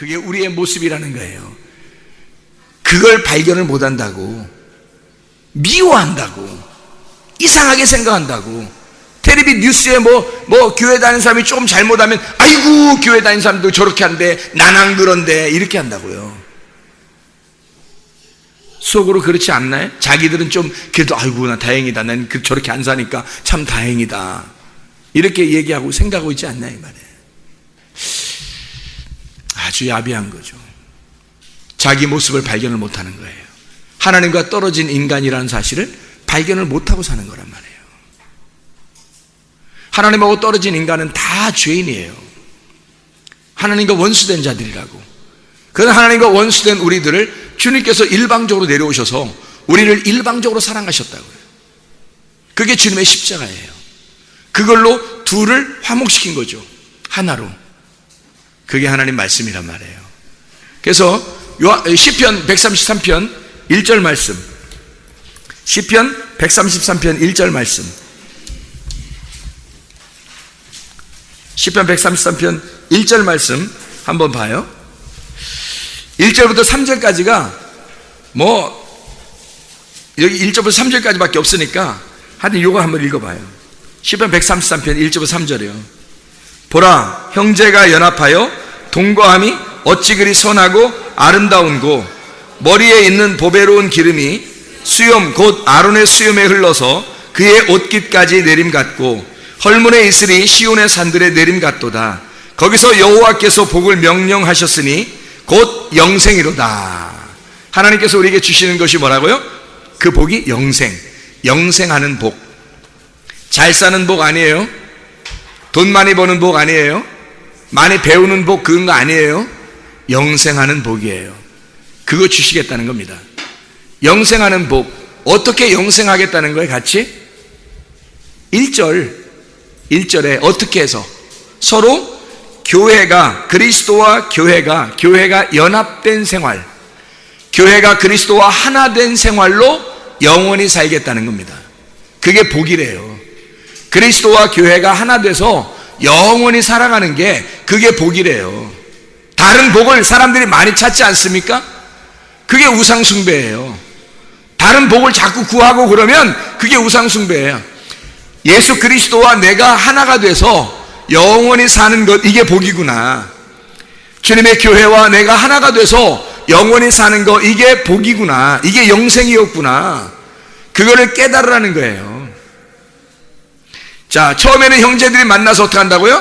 그게 우리의 모습이라는 거예요. 그걸 발견을 못한다고, 미워한다고, 이상하게 생각한다고. 텔레비 뉴스에 교회 다니는 사람이 조금 잘못하면 아이고 교회 다니는 사람도 저렇게 한대, 나는 그런데, 이렇게 한다고요. 속으로 그렇지 않나요? 자기들은 좀 그래도 아이고 나 다행이다, 난 저렇게 안 사니까 참 다행이다, 이렇게 얘기하고 생각하고 있지 않나요? 이 말이에요. 아주 야비한 거죠. 자기 모습을 발견을 못하는 거예요. 하나님과 떨어진 인간이라는 사실을 발견을 못하고 사는 거란 말이에요. 하나님하고 떨어진 인간은 다 죄인이에요. 하나님과 원수된 자들이라고. 그런 하나님과 원수된 우리들을 주님께서 일방적으로 내려오셔서 우리를 일방적으로 사랑하셨다고요. 그게 주님의 십자가예요. 그걸로 둘을 화목시킨 거죠. 하나로. 그게 하나님 말씀이란 말이에요. 그래서 시편 133편 1절 말씀, 시편 133편 1절 말씀, 시편 133편 1절 말씀 한번 봐요. 1절부터 3절까지가 여기 1절부터 3절까지밖에 없으니까 하여튼 이거 한번 읽어봐요. 시편 133편 1절부터 3절이요. 보라, 형제가 연합하여 동거함이 어찌 그리 선하고 아름다운고, 머리에 있는 보배로운 기름이 수염 곧 아론의 수염에 흘러서 그의 옷깃까지 내림 같고, 헐문의 이슬이 시온의 산들의 내림 같도다. 거기서 여호와께서 복을 명령하셨으니 곧 영생이로다. 하나님께서 우리에게 주시는 것이 뭐라고요? 그 복이 영생, 영생하는 복. 잘 사는 복 아니에요. 돈 많이 버는 복 아니에요. 많이 배우는 복, 그런 거 아니에요. 영생하는 복이에요. 그거 주시겠다는 겁니다. 영생하는 복. 어떻게 영생하겠다는 거예요? 같이 1절에 어떻게 해서 서로 교회가, 그리스도와 교회가 연합된 생활, 교회가 그리스도와 하나 된 생활로 영원히 살겠다는 겁니다. 그게 복이래요. 그리스도와 교회가 하나 돼서 영원히 살아가는 게 그게 복이래요. 다른 복을 사람들이 많이 찾지 않습니까? 그게 우상숭배예요. 다른 복을 자꾸 구하고 그러면 그게 우상숭배예요. 예수 그리스도와 내가 하나가 돼서 영원히 사는 것, 이게 복이구나. 주님의 교회와 내가 하나가 돼서 영원히 사는 것, 이게 복이구나. 이게 영생이었구나. 그거를 깨달으라는 거예요. 자, 처음에는 형제들이 만나서 어떻게 한다고요?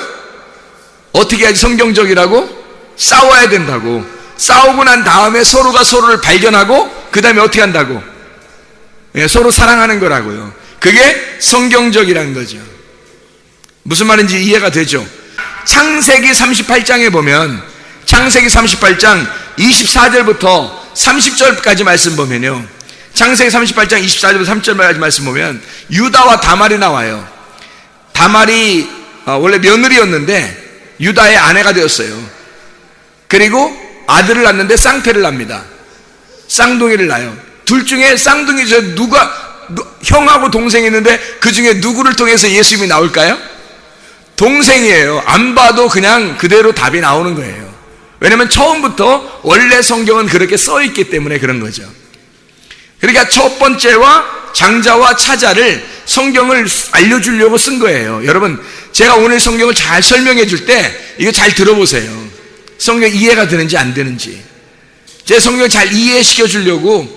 어떻게 해야지 성경적이라고? 싸워야 된다고. 싸우고 난 다음에 서로가 서로를 발견하고 그 다음에 어떻게 한다고? 서로 사랑하는 거라고요. 그게 성경적이라는 거죠. 무슨 말인지 이해가 되죠? 창세기 38장에 보면, 창세기 38장 24절부터 30절까지 말씀 보면요, 창세기 38장 24절부터 30절까지 말씀 보면 유다와 다말이 나와요. 다말이 원래 며느리였는데 유다의 아내가 되었어요. 그리고 아들을 낳는데 쌍태를 납니다. 쌍둥이를 낳아요. 둘 중에 쌍둥이 중에 형하고 동생이 있는데 그 중에 누구를 통해서 예수님이 나올까요? 동생이에요. 안 봐도 그냥 그대로 답이 나오는 거예요. 왜냐하면 처음부터 원래 성경은 그렇게 써 있기 때문에 그런 거죠. 그러니까 첫 번째와 장자와 차자를 성경을 알려주려고 쓴 거예요. 여러분, 제가 오늘 성경을 잘 설명해 줄 때 이거 잘 들어보세요. 성경 이해가 되는지 안 되는지. 제 성경을 잘 이해시켜 주려고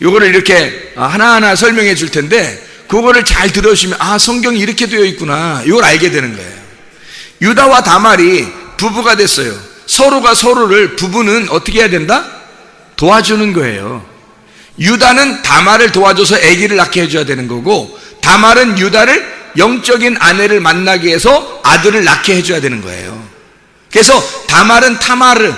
요거를 이렇게 하나하나 설명해 줄 텐데, 그거를 잘 들으시면 성경이 이렇게 되어 있구나, 이걸 알게 되는 거예요. 유다와 다말이 부부가 됐어요. 서로가 서로를, 부부는 어떻게 해야 된다? 도와주는 거예요. 유다는 다말을 도와줘서 아기를 낳게 해줘야 되는 거고, 다말은 유다를 영적인 아내를 만나게 해서 아들을 낳게 해줘야 되는 거예요. 그래서 다말은 타마르,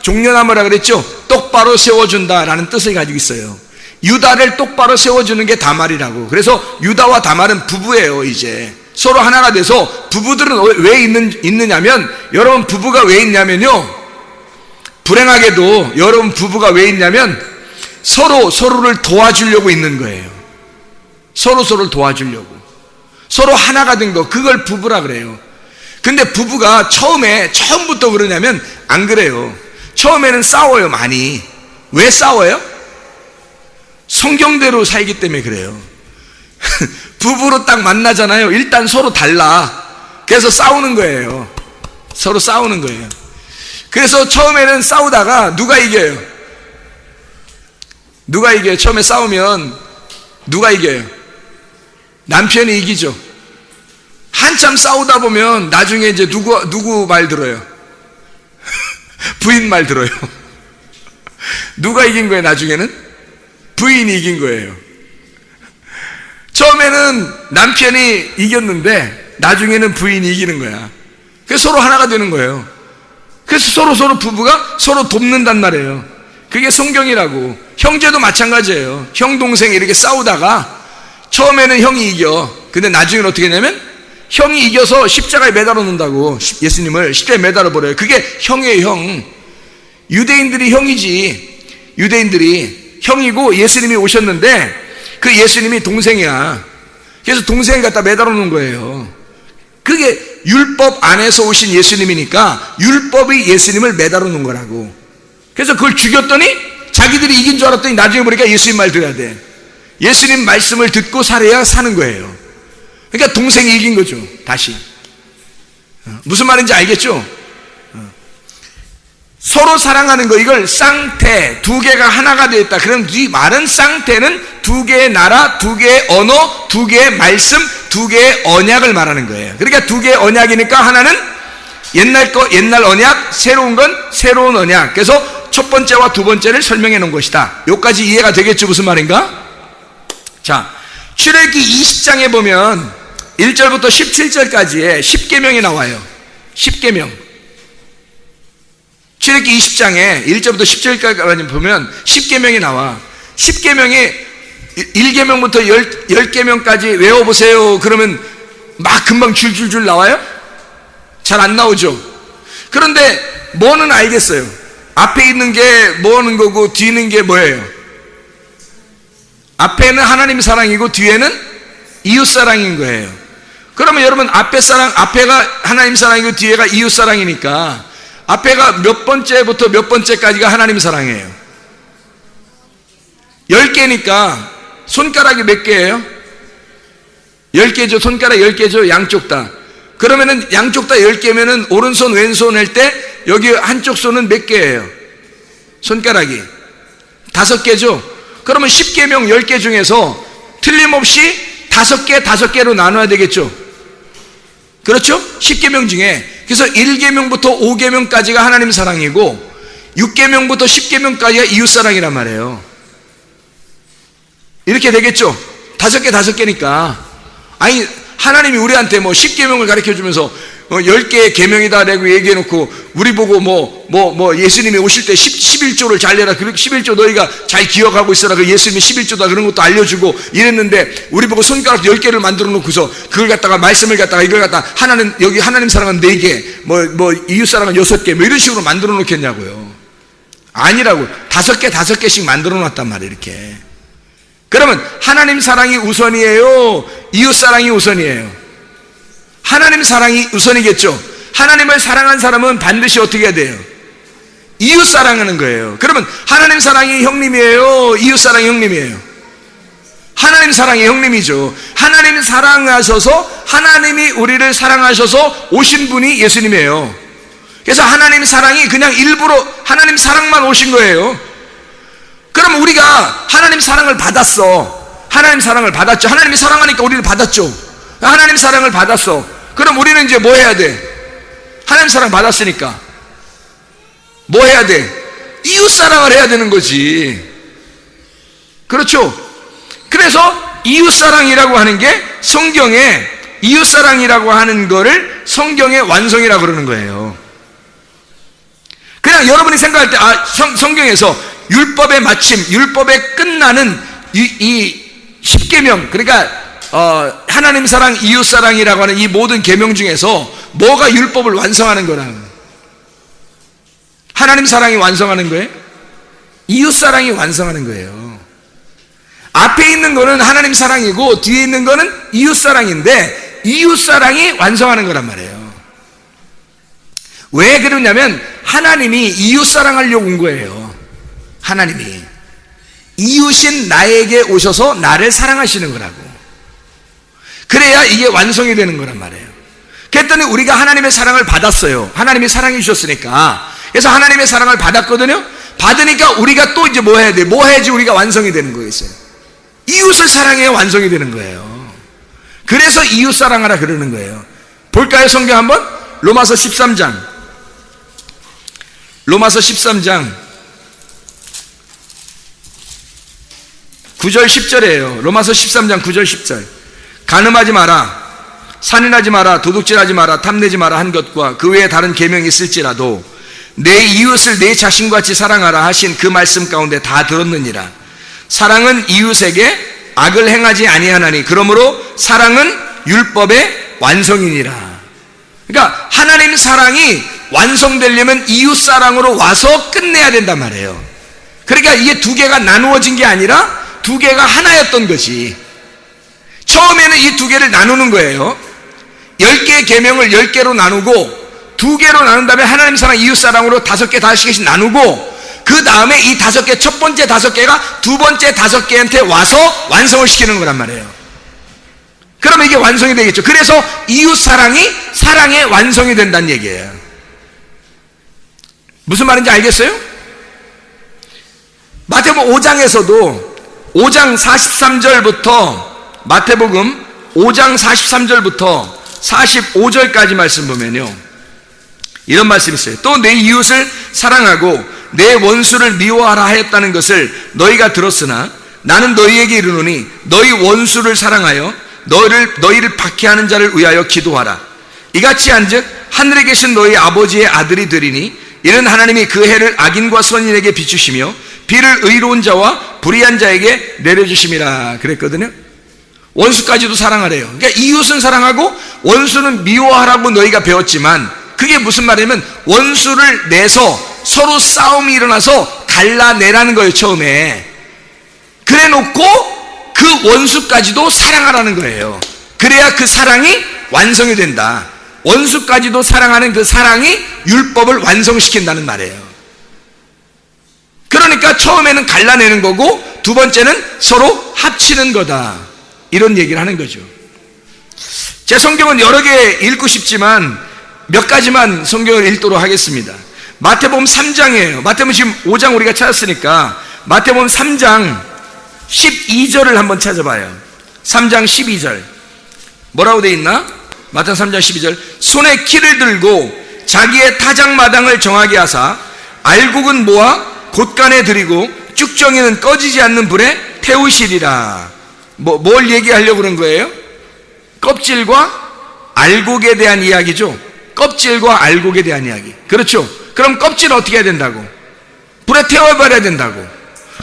종려나무라 그랬죠? 똑바로 세워준다라는 뜻을 가지고 있어요. 유다를 똑바로 세워주는 게 다말이라고. 그래서 유다와 다말은 부부예요. 이제 서로 하나가 돼서. 부부들은 왜 있느냐면, 여러분 부부가 왜 있냐면요, 불행하게도 여러분 부부가 왜 있냐면 서로를 도와주려고 있는 거예요. 서로를 도와주려고, 서로 하나가 된 거, 그걸 부부라 그래요. 근데 부부가 처음부터 그러냐면 안 그래요. 처음에는 싸워요, 많이. 왜 싸워요? 성경대로 살기 때문에 그래요. 부부로 딱 만나잖아요. 일단 서로 달라. 그래서 싸우는 거예요. 서로 싸우는 거예요. 그래서 처음에는 싸우다가 누가 이겨요? 누가 이겨요? 처음에 싸우면 누가 이겨요? 남편이 이기죠. 한참 싸우다 보면 나중에 이제 누구 말 들어요? 부인 말 들어요. 누가 이긴 거예요, 나중에는? 부인이 이긴 거예요. 처음에는 남편이 이겼는데 나중에는 부인이 이기는 거야. 그래서 서로 하나가 되는 거예요. 그래서 서로 부부가 서로 돕는단 말이에요. 그게 성경이라고. 형제도 마찬가지예요. 형 동생이 이렇게 싸우다가 처음에는 형이 이겨. 근데 나중에는 어떻게 했냐면 형이 이겨서 십자가에 매달아 놓는다고. 예수님을 십자가에 매달아 버려요. 그게 형이에요, 형. 유대인들이 형이지. 유대인들이 형이고 예수님이 오셨는데 그 예수님이 동생이야. 그래서 동생 갖다 매달아 놓은 거예요. 그게 율법 안에서 오신 예수님이니까 율법이 예수님을 매달아 놓은 거라고. 그래서 그걸 죽였더니 자기들이 이긴 줄 알았더니 나중에 보니까 예수님 말 들어야 돼. 예수님 말씀을 듣고 살아야 사는 거예요. 그러니까 동생이 이긴 거죠, 다시. 무슨 말인지 알겠죠? 서로 사랑하는 거, 이걸 쌍태, 두 개가 하나가 되어 있다. 그럼 이 말은 쌍태는 두 개의 나라, 두 개의 언어, 두 개의 말씀, 두 개의 언약을 말하는 거예요. 그러니까 두 개의 언약이니까 하나는 옛날 거 옛날 언약, 새로운 건 새로운 언약. 그래서 첫 번째와 두 번째를 설명해 놓은 것이다. 여기까지 이해가 되겠죠? 무슨 말인가? 자, 출애굽기 20장에 보면 1절부터 17절까지의 10계명이 나와요. 10계명. 출애굽기 20장에 1절부터 10절까지 보면 10계명이 나와. 10계명이 1계명부터 10계명까지 외워보세요. 그러면 막 금방 줄줄줄 나와요? 잘 안 나오죠? 그런데 뭐는 알겠어요. 앞에 있는 게 뭐는 거고 뒤에 있는 게 뭐예요? 앞에는 하나님 사랑이고 뒤에는 이웃 사랑인 거예요. 그러면 여러분 앞에가 하나님 사랑이고 뒤에가 이웃 사랑이니까 앞에가 몇 번째부터 몇 번째까지가 하나님 사랑이에요? 10개니까 손가락이 몇 개예요? 10개죠. 손가락 10개죠. 양쪽 다. 그러면은 양쪽 다 10개면은 오른손 왼손 할 때 여기 한쪽 손은 몇 개예요? 손가락이 5개죠. 그러면 10계명 10개 중에서 틀림없이 5개로 나눠야 되겠죠. 그렇죠? 10계명 중에. 그래서 1계명부터 5계명까지가 하나님 사랑이고 6계명부터 10계명까지가 이웃 사랑이란 말이에요. 이렇게 되겠죠? 5개니까. 아니, 하나님이 우리한테 뭐 10계명을 가르쳐 주면서 10개의 계명이다 라고 얘기해 놓고 우리 보고 예수님이 오실 때 11조를 잘 내라. 11조 너희가 잘 기억하고 있어라. 그 예수님이 11조다 그런 것도 알려주고 이랬는데 우리 보고 손가락 10개를 만들어 놓고서 그걸 갖다가 말씀을 갖다가 이걸 갖다가 여기 하나님 사랑은 4개, 이웃 사랑은 6개 뭐 이런 식으로 만들어 놓겠냐고요. 아니라고. 5개씩 만들어 놨단 말이에요. 이렇게. 그러면 하나님 사랑이 우선이에요? 이웃 사랑이 우선이에요? 하나님 사랑이 우선이겠죠. 하나님을 사랑한 사람은 반드시 어떻게 해야 돼요? 이웃 사랑하는 거예요. 그러면 하나님 사랑이 형님이에요? 이웃 사랑이 형님이에요? 하나님 사랑이 형님이죠. 하나님 사랑하셔서 하나님이 우리를 사랑하셔서 오신 분이 예수님이에요. 그래서 하나님 사랑이 그냥 일부러 하나님 사랑만 오신 거예요. 그럼 우리가 하나님 사랑을 받았어. 하나님 사랑을 받았죠. 하나님이 사랑하니까 우리를 받았죠. 하나님 사랑을 받았어. 그럼 우리는 이제 뭐 해야 돼? 하나님 사랑 받았으니까 뭐 해야 돼? 이웃 사랑을 해야 되는 거지. 그렇죠? 그래서 이웃 사랑이라고 하는 게 성경에 이웃 사랑이라고 하는 거를 성경의 완성이라고 그러는 거예요. 그냥 여러분이 생각할 때 성경에서 율법의 마침, 율법의 끝나는 이 10계명, 그러니까 하나님 사랑, 이웃 사랑이라고 하는 이 모든 계명 중에서 뭐가 율법을 완성하는 거라? 하나님 사랑이 완성하는 거예요? 이웃 사랑이 완성하는 거예요. 앞에 있는 거는 하나님 사랑이고 뒤에 있는 거는 이웃 사랑인데 이웃 사랑이 완성하는 거란 말이에요. 왜 그러냐면 하나님이 이웃 사랑하려고 온 거예요. 하나님이 이웃인 나에게 오셔서 나를 사랑하시는 거라고. 그래야 이게 완성이 되는 거란 말이에요. 그랬더니 우리가 하나님의 사랑을 받았어요. 하나님이 사랑해 주셨으니까. 그래서 하나님의 사랑을 받았거든요. 받으니까 우리가 또 이제 뭐 해야 돼? 뭐 해야지 우리가 완성이 되는 거겠어요? 이웃을 사랑해야 완성이 되는 거예요. 그래서 이웃 사랑하라 그러는 거예요. 볼까요? 성경 한번? 로마서 13장. 로마서 13장 9절 10절이에요. 로마서 13장 9절 10절. 간음하지 마라, 살인하지 마라, 도둑질하지 마라, 탐내지 마라 한 것과 그 외에 다른 계명이 있을지라도 내 이웃을 내 자신같이 사랑하라 하신 그 말씀 가운데 다 들었느니라. 사랑은 이웃에게 악을 행하지 아니하나니 그러므로 사랑은 율법의 완성이니라. 그러니까 하나님 사랑이 완성되려면 이웃 사랑으로 와서 끝내야 된단 말이에요. 그러니까 이게 두 개가 나누어진 게 아니라 두 개가 하나였던 거지. 처음에는 이 두 개를 나누는 거예요. 10개의 계명을 10개로 나누고 두 개로 나눈 다음에 하나님 사랑, 이웃 사랑으로 5개, 5개씩 나누고 그 다음에 이 5개, 첫 번째 5개가 두 번째 5개한테 와서 완성을 시키는 거란 말이에요. 그러면 이게 완성이 되겠죠. 그래서 이웃 사랑이 사랑의 완성이 된다는 얘기예요. 무슨 말인지 알겠어요? 마태복음 5장에서도 5장 43절부터 마태복음 5장 43절부터 45절까지 말씀 보면요, 이런 말씀이 있어요. 또 내 이웃을 사랑하고 내 원수를 미워하라 하였다는 것을 너희가 들었으나 나는 너희에게 이르노니 너희 원수를 사랑하여 너희를 박해하는 자를 위하여 기도하라. 이같이 한즉 하늘에 계신 너희 아버지의 아들이 되리니 이는 하나님이 그 해를 악인과 선인에게 비추시며 비를 의로운 자와 불의한 자에게 내려주심이라 그랬거든요. 원수까지도 사랑하래요. 그러니까 이웃은 사랑하고 원수는 미워하라고 너희가 배웠지만 그게 무슨 말이냐면 원수를 내서 서로 싸움이 일어나서 갈라내라는 거예요. 처음에 그래 놓고 그 원수까지도 사랑하라는 거예요. 그래야 그 사랑이 완성이 된다. 원수까지도 사랑하는 그 사랑이 율법을 완성시킨다는 말이에요. 그러니까 처음에는 갈라내는 거고 두 번째는 서로 합치는 거다, 이런 얘기를 하는 거죠. 제 성경은 여러 개 읽고 싶지만 몇 가지만 성경을 읽도록 하겠습니다. 마태복음 3장이에요. 마태복음 지금 5장 우리가 찾았으니까 마태복음 3장 12절을 한번 찾아봐요. 3장 12절 뭐라고 돼 있나? 마태복음 3장 12절. 손에 키를 들고 자기의 타작마당을 정하게 하사 알곡은 모아 곳간에 들이고 쭉정이는 꺼지지 않는 불에 태우시리라. 뭘 얘기하려고 그런 거예요? 껍질과 알곡에 대한 이야기죠. 껍질과 알곡에 대한 이야기. 그렇죠? 그럼 껍질은 어떻게 해야 된다고? 불에 태워버려야 된다고.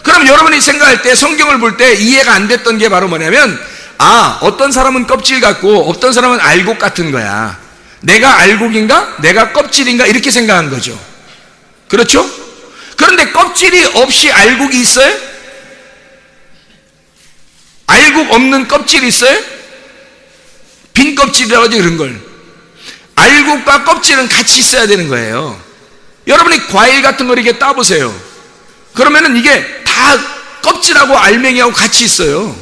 그럼 여러분이 생각할 때, 성경을 볼 때 이해가 안 됐던 게 바로 뭐냐면, 어떤 사람은 껍질 같고 어떤 사람은 알곡 같은 거야. 내가 알곡인가? 내가 껍질인가? 이렇게 생각한 거죠. 그렇죠? 그런데 껍질이 없이 알곡이 있어요? 알곡 없는 껍질이 있어요? 빈 껍질이라고 하지, 그런 걸. 알곡과 껍질은 같이 있어야 되는 거예요. 여러분이 과일 같은 걸 이렇게 따보세요. 그러면은 이게 다 껍질하고 알맹이하고 같이 있어요.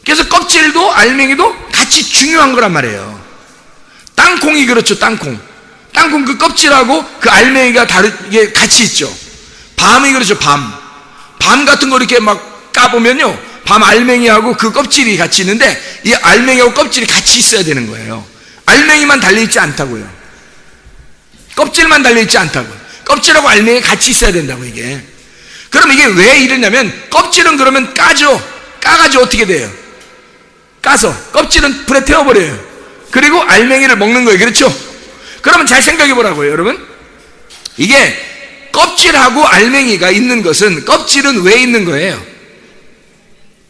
그래서 껍질도 알맹이도 같이 중요한 거란 말이에요. 땅콩이 그렇죠. 땅콩 그 껍질하고 그 알맹이가 다르게 같이 있죠. 밤이 그렇죠. 밤 같은 거 이렇게 막 까보면요, 밤 알맹이하고 그 껍질이 같이 있는데 이 알맹이하고 껍질이 같이 있어야 되는 거예요. 알맹이만 달려있지 않다고요. 껍질만 달려있지 않다고요. 껍질하고 알맹이 같이 있어야 된다고. 이게 그럼 이게 왜 이러냐면, 껍질은 그러면 까가지고 어떻게 돼요? 까서 껍질은 불에 태워버려요. 그리고 알맹이를 먹는 거예요. 그렇죠? 그러면 잘 생각해 보라고요, 여러분. 이게 껍질하고 알맹이가 있는 것은, 껍질은 왜 있는 거예요?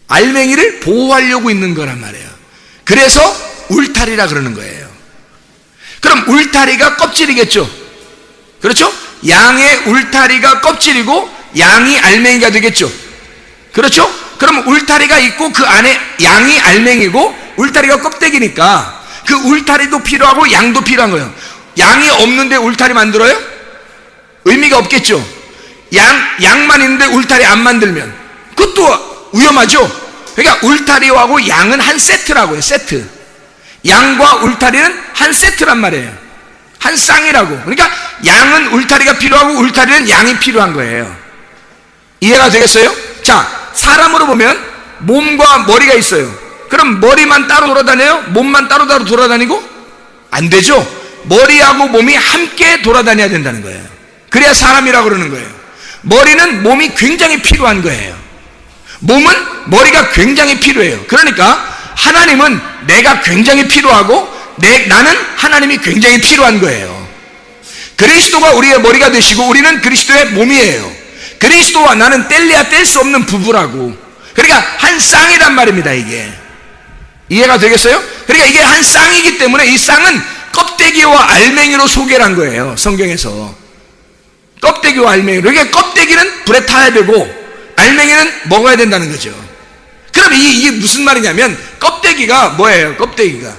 알맹이를 보호하려고 있는 거란 말이에요. 그래서 울타리라 그러는 거예요. 그럼 울타리가 껍질이겠죠? 그렇죠? 양의 울타리가 껍질이고 양이 알맹이가 되겠죠? 그렇죠? 그럼 울타리가 있고 그 안에 양이 알맹이고 울타리가 껍데기니까 그 울타리도 필요하고 양도 필요한 거예요. 양이 없는데 울타리 만들어요? 의미가 없겠죠. 양만 있는데 울타리 안 만들면 그것도 위험하죠. 그러니까 울타리하고 양은 한 세트라고요. 세트. 양과 울타리는 한 세트란 말이에요. 한 쌍이라고. 그러니까 양은 울타리가 필요하고 울타리는 양이 필요한 거예요. 이해가 되겠어요? 자, 사람으로 보면 몸과 머리가 있어요. 그럼 머리만 따로 돌아다녀요? 몸만 따로 돌아다니고? 안 되죠. 머리하고 몸이 함께 돌아다녀야 된다는 거예요. 그래야 사람이라고 그러는 거예요. 머리는 몸이 굉장히 필요한 거예요. 몸은 머리가 굉장히 필요해요. 그러니까 하나님은 내가 굉장히 필요하고 나는 하나님이 굉장히 필요한 거예요. 그리스도가 우리의 머리가 되시고 우리는 그리스도의 몸이에요. 그리스도와 나는 뗄래야 뗄 수 없는 부부라고. 그러니까 한 쌍이란 말입니다. 이게 이해가 되겠어요? 그러니까 이게 한 쌍이기 때문에 이 쌍은 껍데기와 알맹이로 소개를 한 거예요. 성경에서 껍데기와 알맹이로. 그러니까 껍데기는 불에 타야 되고 알맹이는 먹어야 된다는 거죠. 그럼 이게 무슨 말이냐면 껍데기가 뭐예요? 껍데기가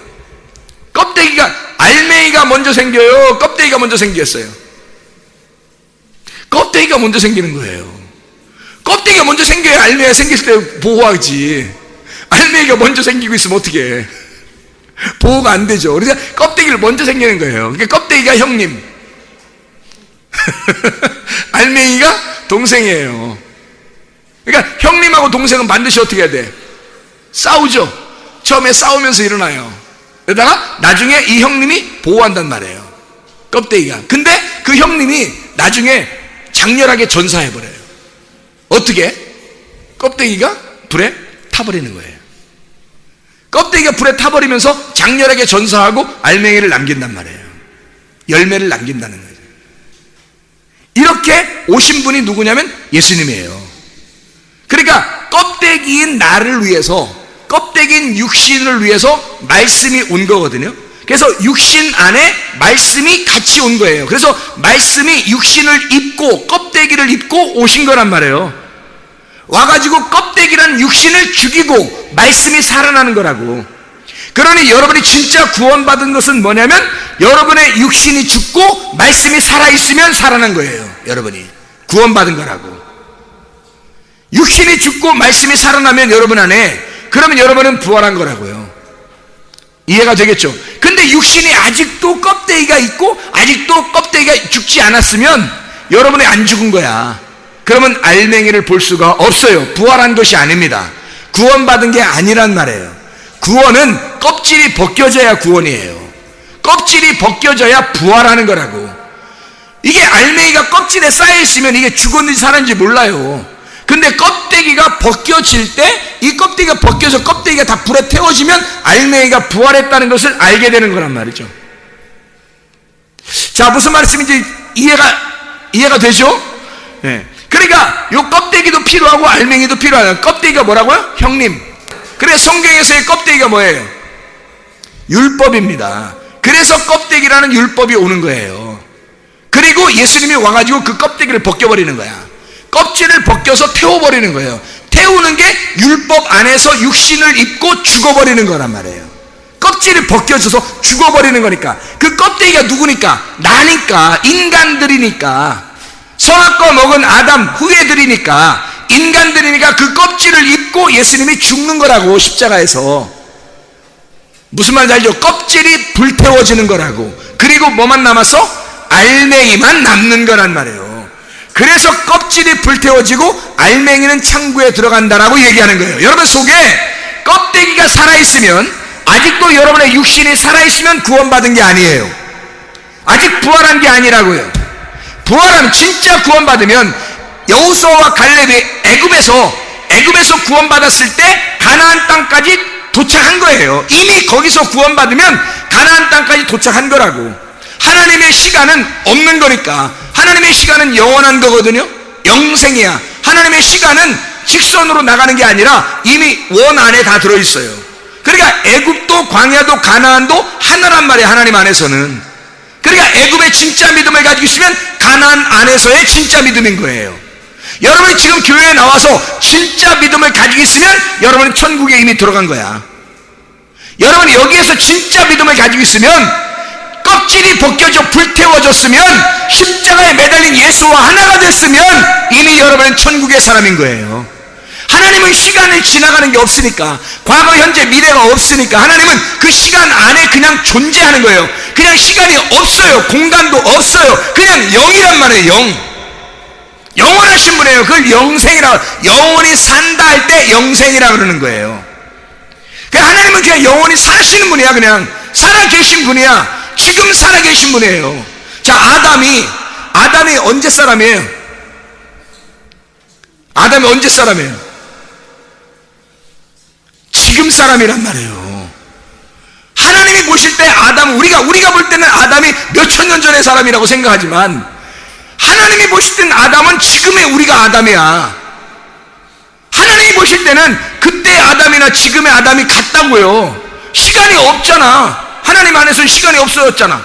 알맹이가 먼저 생겨요? 껍데기가 먼저 생겼어요? 껍데기가 먼저 생기는 거예요. 껍데기가 먼저 생겨야 알맹이가 생길 때 보호하지. 알맹이가 먼저 생기고 있으면 어떻게 해? 보호가 안 되죠. 그래서 껍데기를 먼저 생기는 거예요. 그러니까 껍데기가 형님 알맹이가 동생이에요. 그러니까 형님하고 동생은 반드시 어떻게 해야 돼? 싸우죠. 처음에 싸우면서 일어나요. 그러다가 나중에 이 형님이 보호한단 말이에요. 껍데기가. 근데 그 형님이 나중에 장렬하게 전사해버려요. 어떻게? 껍데기가 불에 타버리는 거예요. 껍데기가 불에 타버리면서 장렬하게 전사하고 알맹이를 남긴단 말이에요. 열매를 남긴다는 거예요. 이렇게 오신 분이 누구냐면 예수님이에요. 그러니까 껍데기인 나를 위해서, 껍데기인 육신을 위해서 말씀이 온 거거든요. 그래서 육신 안에 말씀이 같이 온 거예요. 그래서 말씀이 육신을 입고 껍데기를 입고 오신 거란 말이에요. 와가지고 껍데기란 육신을 죽이고 말씀이 살아나는 거라고. 그러니 여러분이 진짜 구원받은 것은 뭐냐면 여러분의 육신이 죽고 말씀이 살아있으면 살아난 거예요. 여러분이 구원받은 거라고. 육신이 죽고 말씀이 살아나면 여러분 안에, 그러면 여러분은 부활한 거라고요. 이해가 되겠죠? 근데 육신이 아직도 껍데기가 있고 아직도 껍데기가 죽지 않았으면 여러분이 안 죽은 거야. 그러면 알맹이를 볼 수가 없어요. 부활한 것이 아닙니다. 구원받은 게 아니란 말이에요. 구원은 껍질이 벗겨져야 구원이에요. 껍질이 벗겨져야 부활하는 거라고. 이게 알맹이가 껍질에 쌓여있으면 이게 죽었는지 살았는지 몰라요. 근데 껍데기가 벗겨질 때 이 껍데기가 벗겨서 껍데기가 다 불에 태워지면 알맹이가 부활했다는 것을 알게 되는 거란 말이죠. 자, 무슨 말씀인지 이해가 되죠? 네. 그러니까 요 껍데기도 필요하고 알맹이도 필요하다. 껍데기가 뭐라고요? 형님. 그래 성경에서의 껍데기가 뭐예요? 율법입니다. 그래서 껍데기라는 율법이 오는 거예요. 그리고 예수님이 와가지고 그 껍데기를 벗겨버리는 거야. 껍질을 벗겨서 태워버리는 거예요. 태우는 게 율법 안에서 육신을 입고 죽어버리는 거란 말이에요. 껍질이 벗겨져서 죽어버리는 거니까. 그 껍데기가 누구니까? 나니까, 인간들이니까, 선악과 먹은 아담 후예들이니까, 인간들이니까 그 껍질을 입고 예수님이 죽는 거라고. 십자가에서 무슨 말인지 알죠? 껍질이 불태워지는 거라고. 그리고 뭐만 남았어? 알맹이만 남는 거란 말이에요. 그래서 껍질이 불태워지고 알맹이는 창고에 들어간다라고 얘기하는 거예요. 여러분 속에 껍데기가 살아있으면, 아직도 여러분의 육신이 살아있으면 구원받은 게 아니에요. 아직 부활한 게 아니라고요. 부활하면, 진짜 구원받으면 여호수아와 갈렙이 애굽에서 구원받았을 때 가나안 땅까지 도착한 거예요. 이미 거기서 구원받으면 가나안 땅까지 도착한 거라고. 하나님의 시간은 없는 거니까. 하나님의 시간은 영원한 거거든요. 영생이야. 하나님의 시간은 직선으로 나가는 게 아니라 이미 원 안에 다 들어있어요. 그러니까 애굽도 광야도 가나안도 하나란 말이에요. 하나님 안에서는. 그러니까 애굽의 진짜 믿음을 가지고 있으면 가나안 안에서의 진짜 믿음인 거예요. 여러분이 지금 교회에 나와서 진짜 믿음을 가지고 있으면 여러분은 천국에 이미 들어간 거야. 여러분이 여기에서 진짜 믿음을 가지고 있으면 껍질이 벗겨져 불태워졌으면, 십자가에 매달린 예수와 하나가 됐으면 이미 여러분은 천국의 사람인 거예요. 하나님은 시간을 지나가는 게 없으니까, 과거 현재 미래가 없으니까 하나님은 그 시간 안에 그냥 존재하는 거예요. 그냥 시간이 없어요. 공간도 없어요. 그냥 영이란 말이에요. 영. 영원하신 분이에요. 그걸 영생이라고, 영원히 산다 할 때 영생이라고 그러는 거예요. 하나님은 그냥 영원히 사시는 분이야. 그냥 살아계신 분이야. 지금 살아계신 분이에요. 자, 아담이 언제 사람이에요? 아담이 언제 사람이에요? 지금 사람이란 말이에요. 하나님이 보실 때 아담은, 우리가 볼 때는 아담이 몇천 년 전의 사람이라고 생각하지만, 하나님이 보실 때는 아담은 지금의 우리가 아담이야. 하나님이 보실 때는 그때의 아담이나 지금의 아담이 같다고요. 시간이 없잖아. 하나님 안에서는 시간이 없어졌잖아.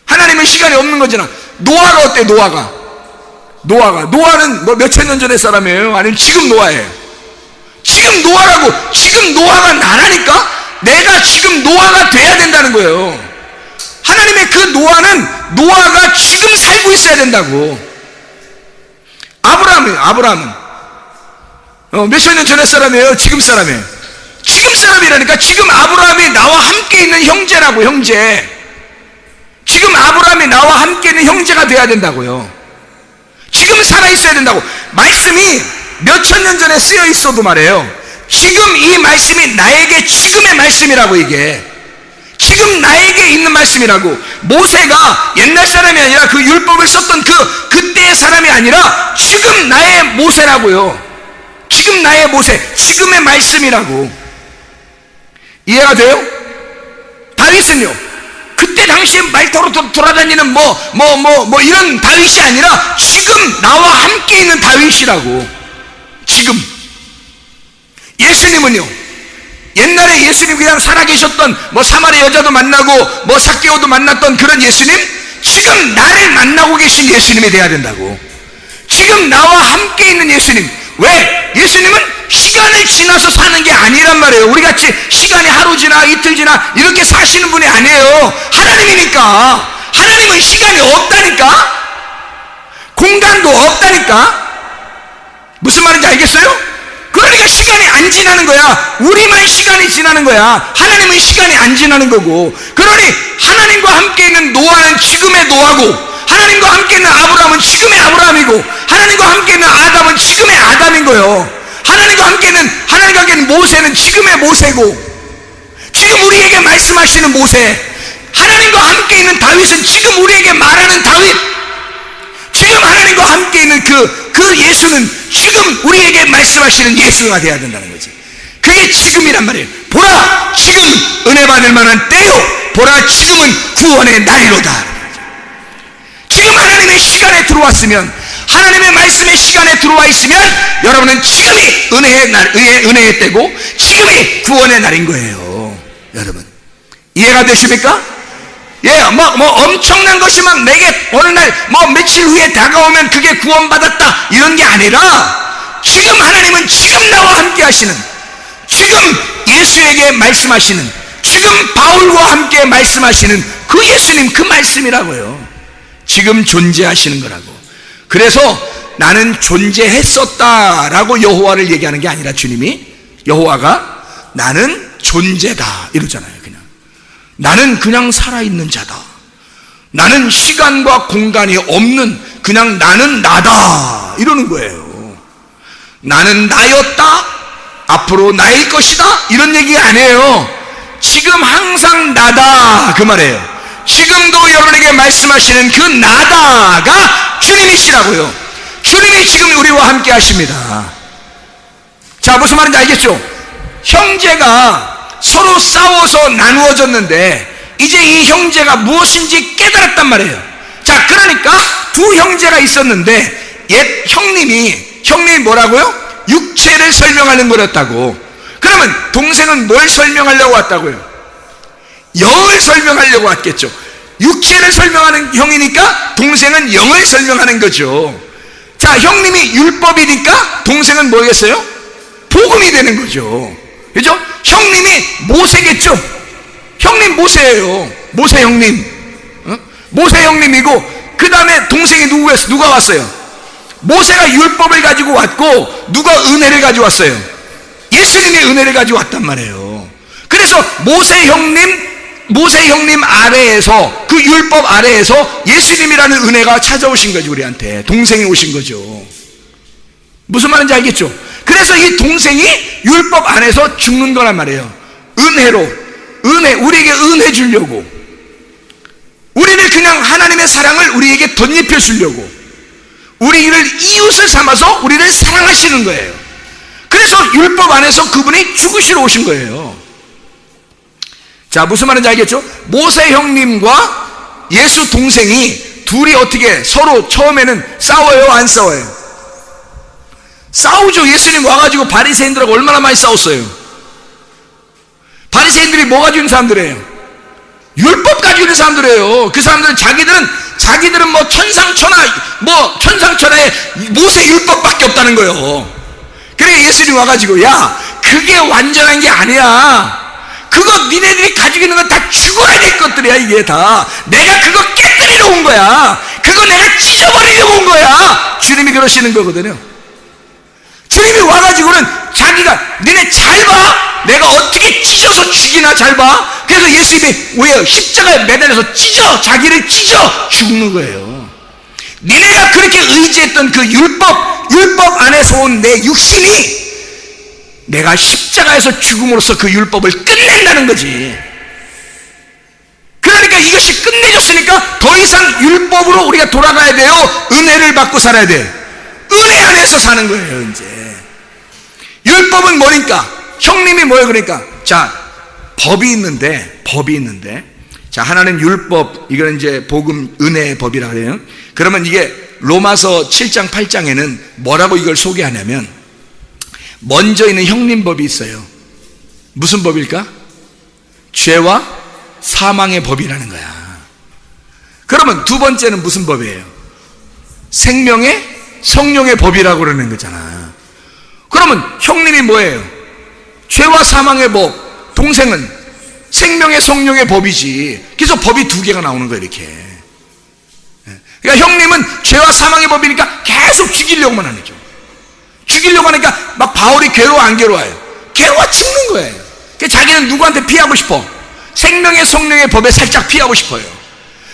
하나님은 시간이 없는 거잖아. 노아가 어때? 노아는 뭐 몇천 년 전의 사람이에요? 아니면 지금 노아예요? 지금 노아라고. 지금 노아가 나라니까 내가 지금 노아가 돼야 된다는 거예요. 하나님의 그 노아가 지금 살고 있어야 된다고. 아브라함은 몇천 년 전의 사람이에요? 지금 사람이에요? 지금 사람이라니까. 지금 아브라함이 나와 함께 있는 형제라고. 형제. 지금 아브라함이 나와 함께 있는 형제가 돼야 된다고요. 지금 살아있어야 된다고. 말씀이 몇천 년 전에 쓰여 있어도 말이에요, 지금 이 말씀이 나에게 지금의 말씀이라고. 이게 지금 나에게 있는 말씀이라고. 모세가 옛날 사람이 아니라 그 율법을 썼던 그때의 사람이 아니라 지금 나의 모세라고요. 지금 나의 모세, 지금의 말씀이라고. 이해가 돼요? 다윗은요, 그때 당시에 말타로 돌아다니는 이런 다윗이 아니라 지금 나와 함께 있는 다윗이라고. 지금. 예수님은요, 옛날에 예수님 그냥 살아계셨던 사마리아 여자도 만나고 삭개오도 만났던 그런 예수님, 지금 나를 만나고 계신 예수님이 돼야 된다고. 지금 나와 함께 있는 예수님. 왜? 예수님은 시간을 지나서 사는 게 아니란 말이에요. 우리같이 시간이 하루 지나 이틀 지나 이렇게 사시는 분이 아니에요. 하나님이니까. 하나님은 시간이 없다니까. 공간도 없다니까. 무슨 말인지 알겠어요? 그러니까 시간이 안 지나는 거야. 우리만 시간이 지나는 거야. 하나님은 시간이 안 지나는 거고. 그러니 하나님과 함께 있는 노아는 지금의 노아고, 하나님과 함께 있는 아브라함은 지금의 아브라함이고, 하나님과 함께 있는 아담은 지금의 아담인 거예요. 하나님과 함께 있는 모세는 지금의 모세고, 지금 우리에게 말씀하시는 모세. 하나님과 함께 있는 다윗은 지금 우리에게 말하는 다윗. 지금 하나님과 함께 있는 그 예수는 지금 우리에게 말씀하시는 예수가 되어야 된다는 거지. 그게 지금이란 말이에요. 보라, 지금 은혜 받을 만한 때요. 보라, 지금은 구원의 날이로다. 지금 하나님의 시간에 들어왔으면, 하나님의 말씀의 시간에 들어와 있으면 여러분은 지금이 은혜의 때고 지금이 구원의 날인 거예요. 여러분, 이해가 되십니까? 예, 엄청난 것이 내게 어느 날 며칠 후에 다가오면 그게 구원받았다 이런 게 아니라, 지금 하나님은 지금 나와 함께 하시는, 지금 예수에게 말씀하시는, 지금 바울과 함께 말씀하시는 그 예수님, 그 말씀이라고요. 지금 존재하시는 거라고. 그래서 나는 존재했었다라고 여호와를 얘기하는 게 아니라, 주님이, 여호와가 나는 존재다 이러잖아요. 나는 그냥 살아있는 자다. 나는 시간과 공간이 없는, 그냥 나는 나다 이러는 거예요. 나는 나였다, 앞으로 나일 것이다 이런 얘기 아니에요. 지금 항상 나다 그 말이에요. 지금도 여러분에게 말씀하시는 그 나다가 주님이시라고요. 주님이 지금 우리와 함께 하십니다. 자, 무슨 말인지 알겠죠? 형제가 서로 싸워서 나누어졌는데 이제 이 형제가 무엇인지 깨달았단 말이에요. 자, 그러니까 두 형제가 있었는데 옛 형님이 뭐라고요? 육체를 설명하는 거였다고. 그러면 동생은 뭘 설명하려고 왔다고요? 영을 설명하려고 왔겠죠. 육체를 설명하는 형이니까 동생은 영을 설명하는 거죠. 자, 형님이 율법이니까 동생은 뭐겠어요? 복음이 되는 거죠. 그죠? 형님이 모세겠죠? 형님 모세예요. 모세 형님. 모세 형님이고 그 다음에 동생이 누가 왔어요? 모세가 율법을 가지고 왔고 누가 은혜를 가지고 왔어요? 예수님이 은혜를 가지고 왔단 말이에요. 그래서 모세 형님 아래에서, 그 율법 아래에서 예수님이라는 은혜가 찾아오신 거죠. 우리한테 동생이 오신 거죠. 무슨 말인지 알겠죠? 그래서 이 동생이 율법 안에서 죽는 거란 말이에요. 우리에게 은혜 주려고, 우리를 그냥 하나님의 사랑을 우리에게 덧입혀 주려고, 우리를 이웃을 삼아서 우리를 사랑하시는 거예요. 그래서 율법 안에서 그분이 죽으시러 오신 거예요. 자, 무슨 말인지 알겠죠? 모세 형님과 예수 동생이 둘이 어떻게 서로 처음에는 싸워요, 안 싸워요? 싸우죠. 예수님 와가지고 바리새인들하고 얼마나 많이 싸웠어요. 바리새인들이 뭐 가지고 있는 사람들이에요? 율법 가지고 있는 사람들이에요. 그 사람들은 자기들은 뭐 천상천하에 모세 율법밖에 없다는 거예요. 그래 예수님 와가지고, 야, 그게 완전한 게 아니야. 그거 니네들이 가지고 있는 건 다 죽어야 될 것들이야. 이게 다 내가 그거 깨뜨리러 온 거야. 그거 내가 찢어버리려고 온 거야. 주님이 그러시는 거거든요. 주님이 와가지고는 자기가, 니네 잘 봐, 내가 어떻게 찢어서 죽이나 잘 봐. 그래서 예수님이 왜요? 십자가에 매달려서 자기를 찢어 죽는 거예요. 니네가 그렇게 의지했던 그 율법 안에서 온 내 육신이 내가 십자가에서 죽음으로써 그 율법을 끝낸다는 거지. 그러니까 이것이 끝내줬으니까 더 이상 율법으로 우리가 돌아가야 돼요? 은혜를 받고 살아야 돼요? 은혜 안에서 사는 거예요. 이제 율법은 뭐니까? 형님이 뭐예요? 그러니까 자, 법이 있는데 자, 하나는 율법, 이거는 이제 복음 은혜의 법이라고 해요. 그러면 이게 로마서 7장 8장에는 뭐라고 이걸 소개하냐면, 먼저 있는 형님법이 있어요. 무슨 법일까? 죄와 사망의 법이라는 거야. 그러면 두 번째는 무슨 법이에요? 생명의 성령의 법이라고 그러는 거잖아. 그러면 형님이 뭐예요? 죄와 사망의 법, 동생은 생명의 성령의 법이지. 그래서 법이 두 개가 나오는 거예요, 이렇게. 그러니까 형님은 죄와 사망의 법이니까 계속 죽이려고만 하는 거죠. 죽이려고 하니까 막 바울이 괴로워 안 괴로워요? 괴로워 죽는 거예요. 그러니까 자기는 누구한테 피하고 싶어? 생명의 성령의 법에 살짝 피하고 싶어요.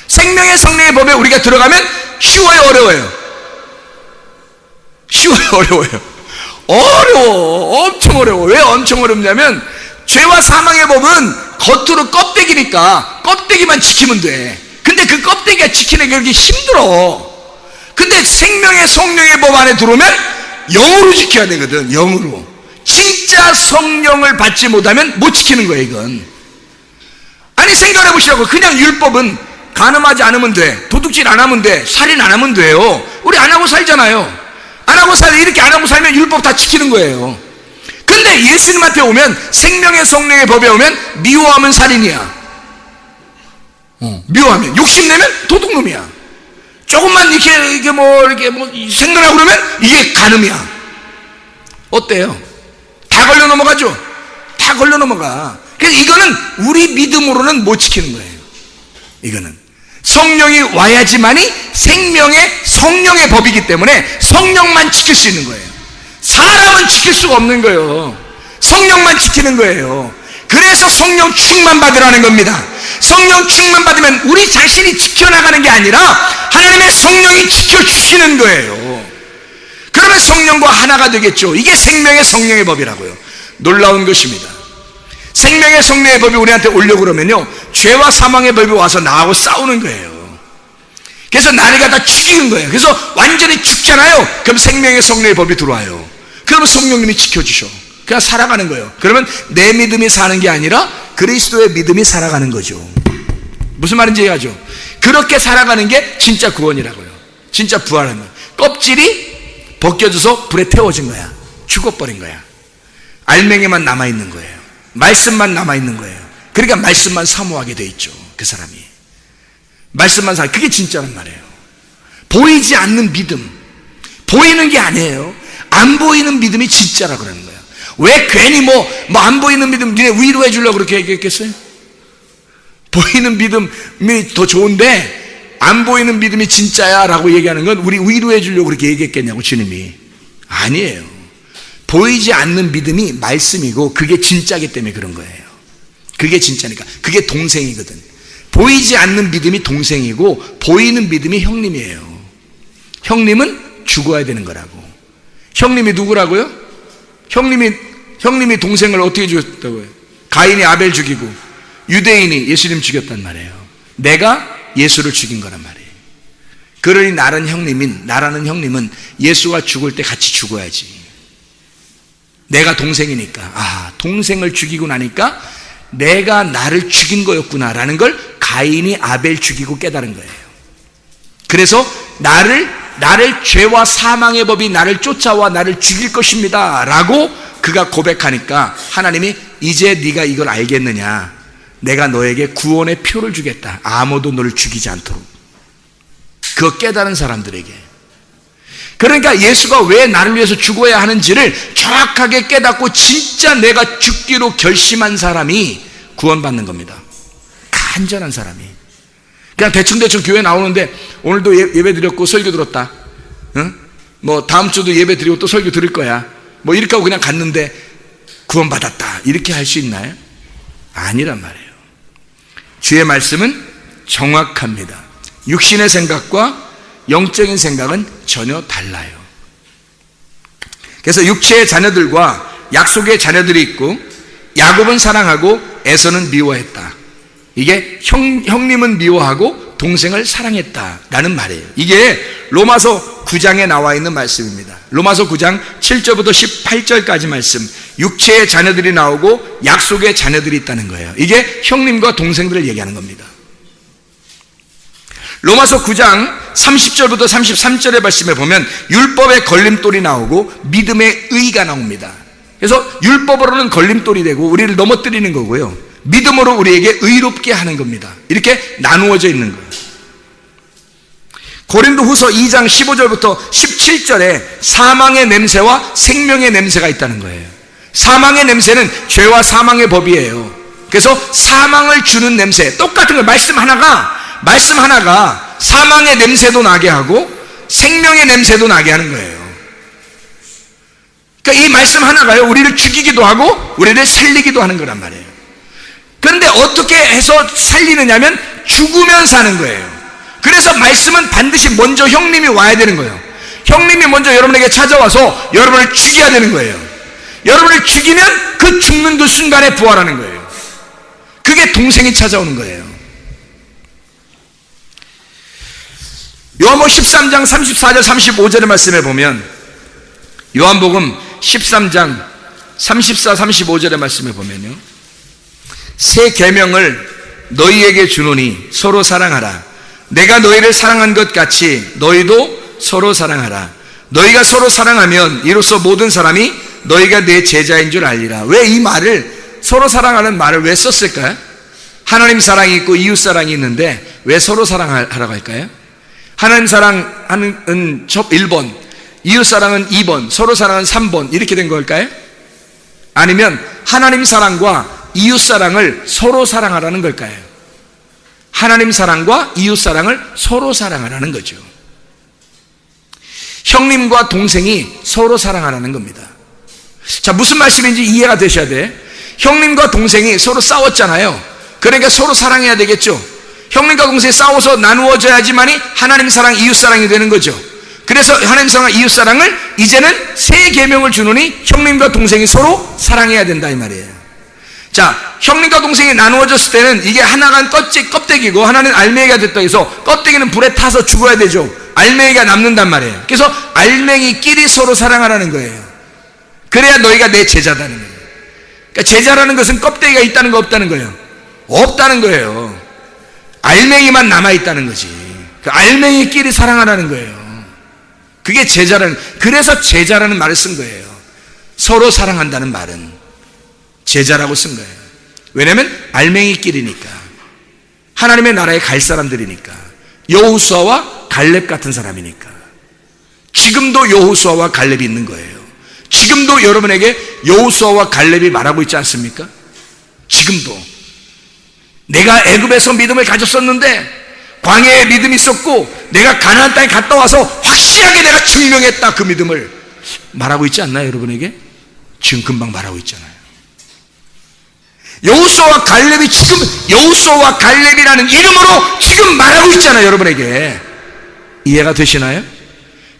생명의 성령의 법에 우리가 들어가면 쉬워요, 어려워요? 쉬워요, 어려워요? 어려워. 엄청 어려워. 왜 엄청 어렵냐면, 죄와 사망의 법은 겉으로 껍데기니까 껍데기만 지키면 돼. 근데 그 껍데기가 지키는 게 그렇게 힘들어. 근데 생명의 성령의 법 안에 들어오면 영으로 지켜야 되거든. 영으로. 진짜 성령을 받지 못하면 못 지키는 거예요, 이건. 아니, 생각해 보시라고. 그냥 율법은 간음하지 않으면 돼, 도둑질 안 하면 돼, 살인 안 하면 돼요. 우리 안 하고 살잖아요. 안 하고 이렇게 안 하고 살면 율법 다 지키는 거예요. 근데 예수님한테 오면, 생명의 성령의 법에 오면 미워하면 살인이야. 미워하면, 욕심내면 도둑놈이야. 조금만 이렇게 뭐 생각하고 그러면 이게 간음이야. 어때요? 다 걸려 넘어가죠? 다 걸려 넘어가. 그래서 이거는 우리 믿음으로는 못 지키는 거예요. 이거는 성령이 와야지만이 생명의 성령의 법이기 때문에 성령만 지킬 수 있는 거예요. 사람은 지킬 수가 없는 거예요. 성령만 지키는 거예요. 그래서 성령 충만 받으라는 겁니다. 성령 충만 받으면 우리 자신이 지켜나가는 게 아니라 하나님의 성령이 지켜주시는 거예요. 그러면 성령과 하나가 되겠죠. 이게 생명의 성령의 법이라고요. 놀라운 것입니다. 생명의 성령의 법이 우리한테 오려고 그러면요, 죄와 사망의 법이 와서 나하고 싸우는 거예요. 그래서 나를 갖다 죽이는 거예요. 그래서 완전히 죽잖아요. 그럼 생명의 성령의 법이 들어와요. 그러면 성령님이 지켜주셔. 그냥 살아가는 거예요. 그러면 내 믿음이 사는 게 아니라 그리스도의 믿음이 살아가는 거죠. 무슨 말인지 이해하죠? 그렇게 살아가는 게 진짜 구원이라고요. 진짜 부활하는 거예요. 껍질이 벗겨져서 불에 태워진 거야. 죽어버린 거야. 알맹이만 남아있는 거예요. 말씀만 남아있는 거예요. 그러니까 말씀만 사모하게 돼 있죠, 그 사람이. 말씀만 사모, 그게 진짜란 말이에요. 보이지 않는 믿음, 보이는 게 아니에요. 안 보이는 믿음이 진짜라고 그러는 거예요. 왜 괜히 뭐 안 보이는 믿음 니네 위로해 주려고 그렇게 얘기했겠어요? 보이는 믿음이 더 좋은데 안 보이는 믿음이 진짜야 라고 얘기하는 건 우리 위로해 주려고 그렇게 얘기했겠냐고 주님이. 아니에요. 보이지 않는 믿음이 말씀이고 그게 진짜기 때문에 그런 거예요. 그게 진짜니까. 그게 동생이거든. 보이지 않는 믿음이 동생이고 보이는 믿음이 형님이에요. 형님은 죽어야 되는 거라고. 형님이 누구라고요? 형님이 동생을 어떻게 죽였다고요? 가인이 아벨 죽이고 유대인이 예수님 죽였단 말이에요. 내가 예수를 죽인 거란 말이에요. 그러니 나라는 형님은 예수가 죽을 때 같이 죽어야지. 내가 동생이니까, 동생을 죽이고 나니까 내가 나를 죽인 거였구나 라는 걸 가인이 아벨 죽이고 깨달은 거예요. 그래서 나를 죄와 사망의 법이 나를 쫓아와 나를 죽일 것입니다 라고 그가 고백하니까 하나님이 이제 네가 이걸 알겠느냐, 내가 너에게 구원의 표를 주겠다. 아무도 너를 죽이지 않도록. 그거 깨달은 사람들에게. 그러니까 예수가 왜 나를 위해서 죽어야 하는지를 정확하게 깨닫고 진짜 내가 죽기로 결심한 사람이 구원받는 겁니다. 간절한 사람이. 그냥 대충 교회 나오는데 오늘도 예배 드렸고 설교 들었다, 뭐 다음 주도 예배 드리고 또 설교 들을 거야, 뭐 이렇게 하고 그냥 갔는데 구원받았다 이렇게 할 수 있나요? 아니란 말이에요. 주의 말씀은 정확합니다. 육신의 생각과 영적인 생각은 전혀 달라요. 그래서 육체의 자녀들과 약속의 자녀들이 있고 야곱은 사랑하고 에서는 미워했다. 이게 형님은 미워하고 동생을 사랑했다라는 말이에요. 이게 로마서 9장에 나와 있는 말씀입니다. 로마서 9장 7절부터 18절까지 말씀. 육체의 자녀들이 나오고 약속의 자녀들이 있다는 거예요. 이게 형님과 동생들을 얘기하는 겁니다. 로마서 9장 30절부터 33절의 말씀에 보면 율법의 걸림돌이 나오고 믿음의 의가 나옵니다. 그래서 율법으로는 걸림돌이 되고 우리를 넘어뜨리는 거고요, 믿음으로 우리에게 의롭게 하는 겁니다. 이렇게 나누어져 있는 거예요. 고린도후서 2장 15절부터 17절에 사망의 냄새와 생명의 냄새가 있다는 거예요. 사망의 냄새는 죄와 사망의 법이에요. 그래서 사망을 주는 냄새, 똑같은 거예요. 말씀 하나가 사망의 냄새도 나게 하고 생명의 냄새도 나게 하는 거예요. 그러니까 이 말씀 하나가요, 우리를 죽이기도 하고 우리를 살리기도 하는 거란 말이에요. 그런데 어떻게 해서 살리느냐면 죽으면 사는 거예요. 그래서 말씀은 반드시 먼저 형님이 와야 되는 거예요. 형님이 먼저 여러분에게 찾아와서 여러분을 죽여야 되는 거예요. 여러분을 죽이면 그 죽는 그 순간에 부활하는 거예요. 그게 동생이 찾아오는 거예요. 요한복음 13장 34절 35절의 말씀에 보면, 요한복음 13장 34, 35절의 말씀에 보면요, 새 계명을 너희에게 주노니 서로 사랑하라. 내가 너희를 사랑한 것 같이 너희도 서로 사랑하라. 너희가 서로 사랑하면 이로써 모든 사람이 너희가 내 제자인 줄 알리라. 왜 이 말을, 서로 사랑하는 말을 왜 썼을까요? 하나님 사랑이 있고 이웃 사랑이 있는데 왜 서로 사랑하라고 할까요? 하나님 사랑은 1번, 이웃 사랑은 2번, 서로 사랑은 3번 이렇게 된 걸까요? 아니면 하나님 사랑과 이웃 사랑을 서로 사랑하라는 걸까요? 하나님 사랑과 이웃 사랑을 서로 사랑하라는 거죠. 형님과 동생이 서로 사랑하라는 겁니다. 자, 무슨 말씀인지 이해가 되셔야 돼. 형님과 동생이 서로 싸웠잖아요. 그러니까 서로 사랑해야 되겠죠. 형님과 동생이 싸워서 나누어져야지만이 하나님 사랑, 이웃 사랑이 되는 거죠. 그래서 하나님 사랑과 이웃 사랑을 이제는 새 계명을 주노니 형님과 동생이 서로 사랑해야 된다 이 말이에요. 자, 형님과 동생이 나누어졌을 때는 이게 하나가 껍데기고 하나는 알맹이가 됐다 해서 껍데기는 불에 타서 죽어야 되죠. 알맹이가 남는단 말이에요. 그래서 알맹이끼리 서로 사랑하라는 거예요. 그래야 너희가 내 제자다는 거예요. 그러니까 제자라는 것은 껍데기가 있다는 거 없다는 거예요? 없다는 거예요. 알맹이만 남아있다는 거지. 그 알맹이끼리 사랑하라는 거예요. 그게 제자라는, 그래서 제자라는 말을 쓴 거예요. 서로 사랑한다는 말은 제자라고 쓴 거예요. 왜냐하면 알맹이끼리니까, 하나님의 나라에 갈 사람들이니까, 여호수아와 갈렙 같은 사람이니까. 지금도 여호수아와 갈렙이 있는 거예요. 지금도 여러분에게 여호수아와 갈렙이 말하고 있지 않습니까? 지금도 내가 애굽에서 믿음을 가졌었는데 광야에 믿음이 있었고 내가 가나안 땅에 갔다 와서 확실하게 내가 증명했다. 그 믿음을 말하고 있지 않나요? 여러분에게 지금 금방 말하고 있잖아요. 여호수아와 갈렙이 지금 여호수아와 갈렙이라는 이름으로 지금 말하고 있잖아요. 여러분에게 이해가 되시나요?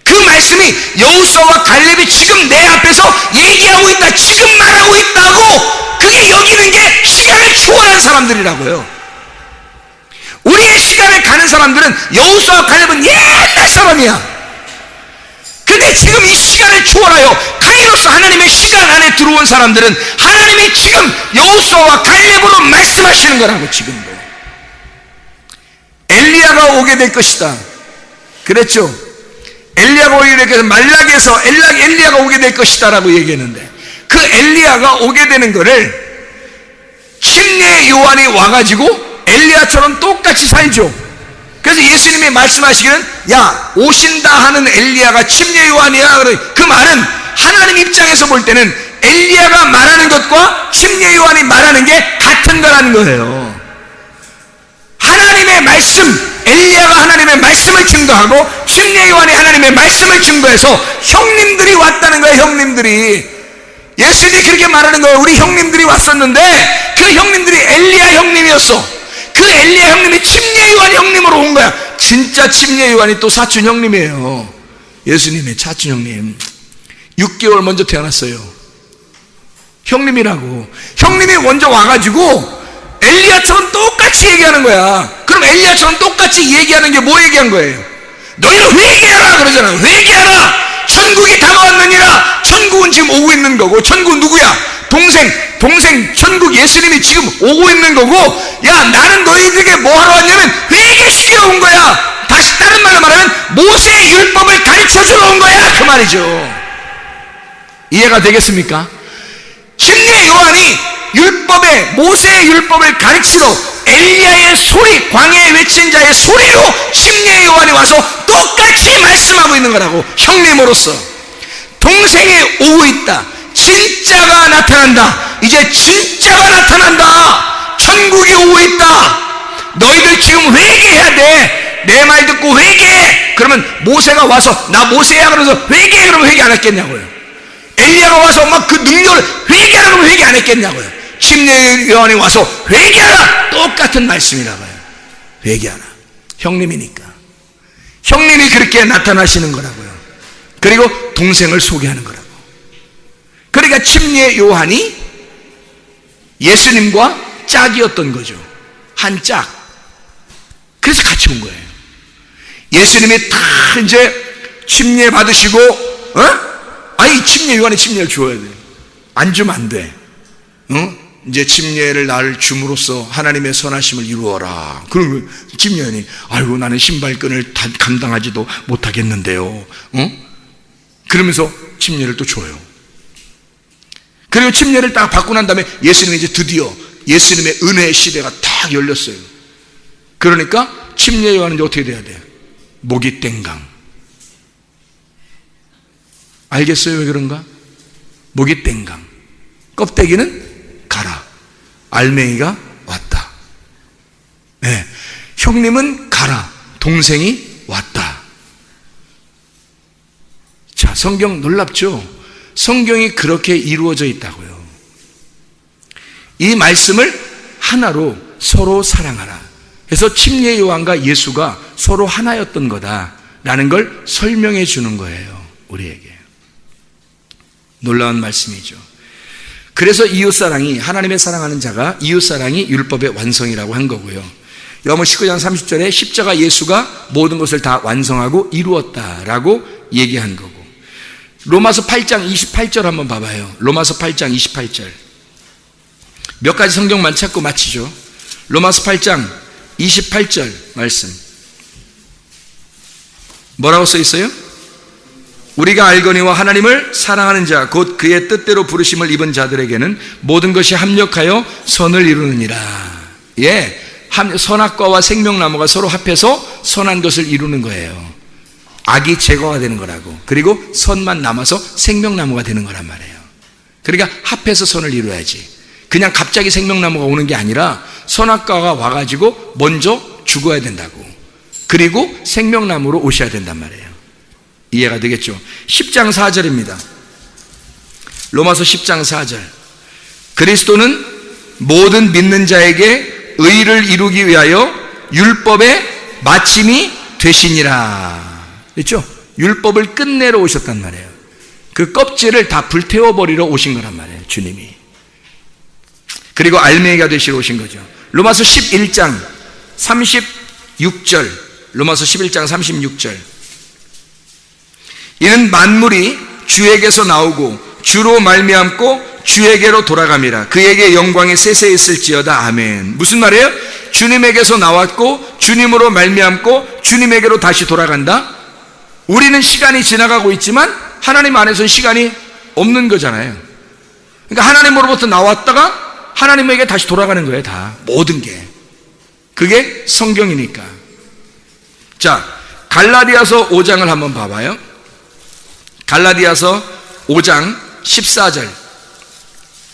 그 말씀이 여호수아와 갈렙이 지금 내 앞에서 얘기하고 있다, 지금 말하고 있다고, 그게 여기는 게 시간을 초월한 사람들이라고요. 우리의 시간을 가는 사람들은 여호수아와 갈렙은 옛날 사람이야. 근데 지금 이 시간을 초월하여 카이로스 하나님의 시간 안에 들어온 사람들은 하나님이 지금 여호수아와 갈렙으로 말씀하시는 거라고. 지금도 엘리야가 오게 될 것이다 그랬죠. 엘리야가 오게 될 것이다. 말라기에서 엘리야가 오게 될 것이다 라고 얘기했는데, 그 엘리야가 오게 되는 거를 침례 요한이 와가지고 엘리야처럼 똑같이 살죠. 그래서 예수님이 말씀하시기는 야, 오신다 하는 엘리야가 침례 요한이야. 그 말은 하나님 입장에서 볼 때는 엘리야가 말하는 것과 침례 요한이 말하는 게 같은 거라는 거예요. 하나님의 말씀, 엘리야가 하나님의 말씀을 증거하고 침례 요한이 하나님의 말씀을 증거해서 형님들이 왔다는 거예요. 형님들이. 예수님이 그렇게 말하는 거예요. 우리 형님들이 왔었는데 그 형님들이 엘리야 형님이었어. 그 엘리야 형님이 침례 요한 형님으로 온 거야. 진짜 침례 요한이 또 사촌 형님이에요. 예수님의 사촌 형님. 6개월 먼저 태어났어요. 형님이라고. 형님이 먼저 와가지고 엘리야처럼 똑같이 얘기하는 거야. 그럼 엘리야처럼 똑같이 얘기하는 게 뭐 얘기한 거예요? 너희는 회개하라 그러잖아. 회개하라. 천국이 다가왔느니라. 천국은 지금 오고 있는 거고, 천국은 누구야? 동생 천국 예수님이 지금 오고 있는 거고, 야, 나는 너희들에게 뭐 하러 왔냐면 회개시키러 온 거야. 다시 다른 말로 말하면 모세의 율법을 가르쳐주러 온 거야, 그 말이죠. 이해가 되겠습니까? 침례 요한이 모세의 율법을 가르치러 엘리야의 소리, 광야에 외친 자의 소리로 침례 요한이 와서 똑같이 말씀하고 있는 거라고. 형님으로서 동생이 오고 있다. 진짜가 나타난다. 이제 진짜가 나타난다. 천국이 오고 있다. 너희들 지금 회개해야 돼. 내 말 듣고 회개해. 그러면 모세가 와서 나 모세야 그러면서 회개해. 그러면 회개 안 했겠냐고요. 엘리야가 와서 막 그 능력을 회개하라 그러면 회개 안 했겠냐고요. 침례 요한이 와서 회개하라. 똑같은 말씀이라고요. 회개하라. 형님이니까. 형님이 그렇게 나타나시는 거라고요. 그리고 동생을 소개하는 거라고. 그러니까 침례 요한이 예수님과 짝이었던 거죠. 한 짝. 그래서 같이 온 거예요. 예수님이 다 이제 침례 받으시고, 아니, 침례 요한이 침례를 주어야 돼. 안 주면 안 돼. 이제 침례를 나를 줌으로써 하나님의 선하심을 이루어라. 그러면 침례 요한이, 아이고, 나는 신발끈을 감당하지도 못하겠는데요. 그러면서 침례를 또 줘요. 그리고 침례를 딱 받고 난 다음에 예수님이 이제 드디어 예수님의 은혜의 시대가 딱 열렸어요. 그러니까 침례 요한은 이제 어떻게 돼야 돼요? 목이 땡강. 알겠어요? 왜 그런가? 목이 땡강. 껍데기는 가라. 알맹이가 왔다. 네. 형님은 가라. 동생이 왔다. 자, 성경 놀랍죠? 성경이 그렇게 이루어져 있다고요. 이 말씀을 하나로 서로 사랑하라. 그래서 침례 요한과 예수가 서로 하나였던 거다라는 걸 설명해 주는 거예요. 우리에게. 놀라운 말씀이죠. 그래서 이웃사랑이, 하나님의 사랑하는 자가 이웃사랑이 율법의 완성이라고 한 거고요. 요한복음 19장 30절에 십자가 예수가 모든 것을 다 완성하고 이루었다라고 얘기한 거고, 로마서 8장 28절 한번 봐봐요. 로마서 8장 28절. 몇 가지 성경만 찾고 마치죠. 로마서 8장 28절 말씀. 뭐라고 써 있어요? 우리가 알거니와 하나님을 사랑하는 자 곧 그의 뜻대로 부르심을 입은 자들에게는 모든 것이 합력하여 선을 이루느니라. 예, 선악과와 생명나무가 서로 합해서 선한 것을 이루는 거예요. 악이 제거가 되는 거라고. 그리고 선만 남아서 생명나무가 되는 거란 말이에요. 그러니까 합해서 선을 이루어야지. 그냥 갑자기 생명나무가 오는 게 아니라 선악과가 와가지고 먼저 죽어야 된다고. 그리고 생명나무로 오셔야 된단 말이에요. 이해가 되겠죠? 10장 4절입니다. 로마서 10장 4절. 그리스도는 모든 믿는 자에게 의를 이루기 위하여 율법의 마침이 되시니라. 그렇죠? 율법을 끝내러 오셨단 말이에요. 그 껍질을 다 불태워버리러 오신 거란 말이에요, 주님이. 그리고 알맹이가 되시러 오신 거죠. 로마서 11장 36절. 로마서 11장 36절. 이는 만물이 주에게서 나오고 주로 말미암고 주에게로 돌아감이라. 그에게 영광이 세세 있을지어다. 아멘. 무슨 말이에요? 주님에게서 나왔고 주님으로 말미암고 주님에게로 다시 돌아간다. 우리는 시간이 지나가고 있지만 하나님 안에서는 시간이 없는 거잖아요. 그러니까 하나님으로부터 나왔다가 하나님에게 다시 돌아가는 거예요. 다 모든 게. 그게 성경이니까. 자, 갈라디아서 5장을 한번 봐봐요. 갈라디아서 5장 14절.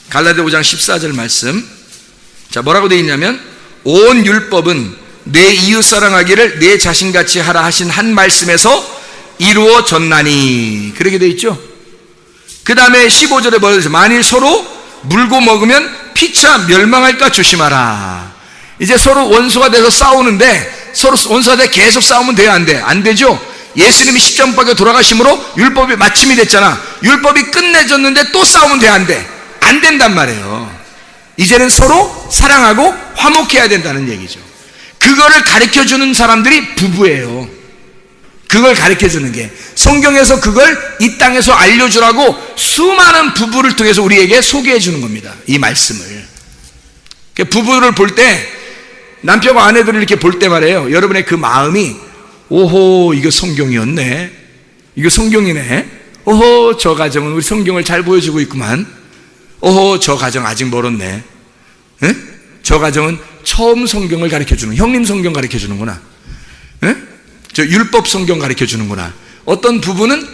갈라디아 5장 14절 말씀. 자, 뭐라고 되어 있냐면 온 율법은 내 이웃 사랑하기를 내 자신같이 하라 하신 한 말씀에서 이루어졌나니. 그렇게 되어 있죠. 그 다음에 15절에 뭐라고 되어 있어요? 만일 서로 물고 먹으면 피차 멸망할까 조심하라. 이제 서로 원수가 돼서 싸우는데 서로 원수가 돼 계속 싸우면 돼요? 안 돼? 안 되죠. 예수님이 십자가에 돌아가심으로 율법이 마침이 됐잖아. 율법이 끝내졌는데 또 싸우면 돼? 안 돼? 안 된단 말이에요. 이제는 서로 사랑하고 화목해야 된다는 얘기죠. 그거를 가르쳐주는 사람들이 부부예요. 그걸 가르쳐주는 게 성경에서 그걸 이 땅에서 알려주라고 수많은 부부를 통해서 우리에게 소개해 주는 겁니다. 이 말씀을. 부부를 볼 때 남편과 아내들을 이렇게 볼 때 말이에요, 여러분의 그 마음이 오호 이거 성경이었네, 이거 성경이네, 오호 저 가정은 우리 성경을 잘 보여주고 있구만, 오호 저 가정 아직 멀었네, 에? 저 가정은 처음 성경을 가르쳐주는, 형님 성경 가르쳐주는구나, 에? 저 율법 성경 가르쳐주는구나. 어떤 부부는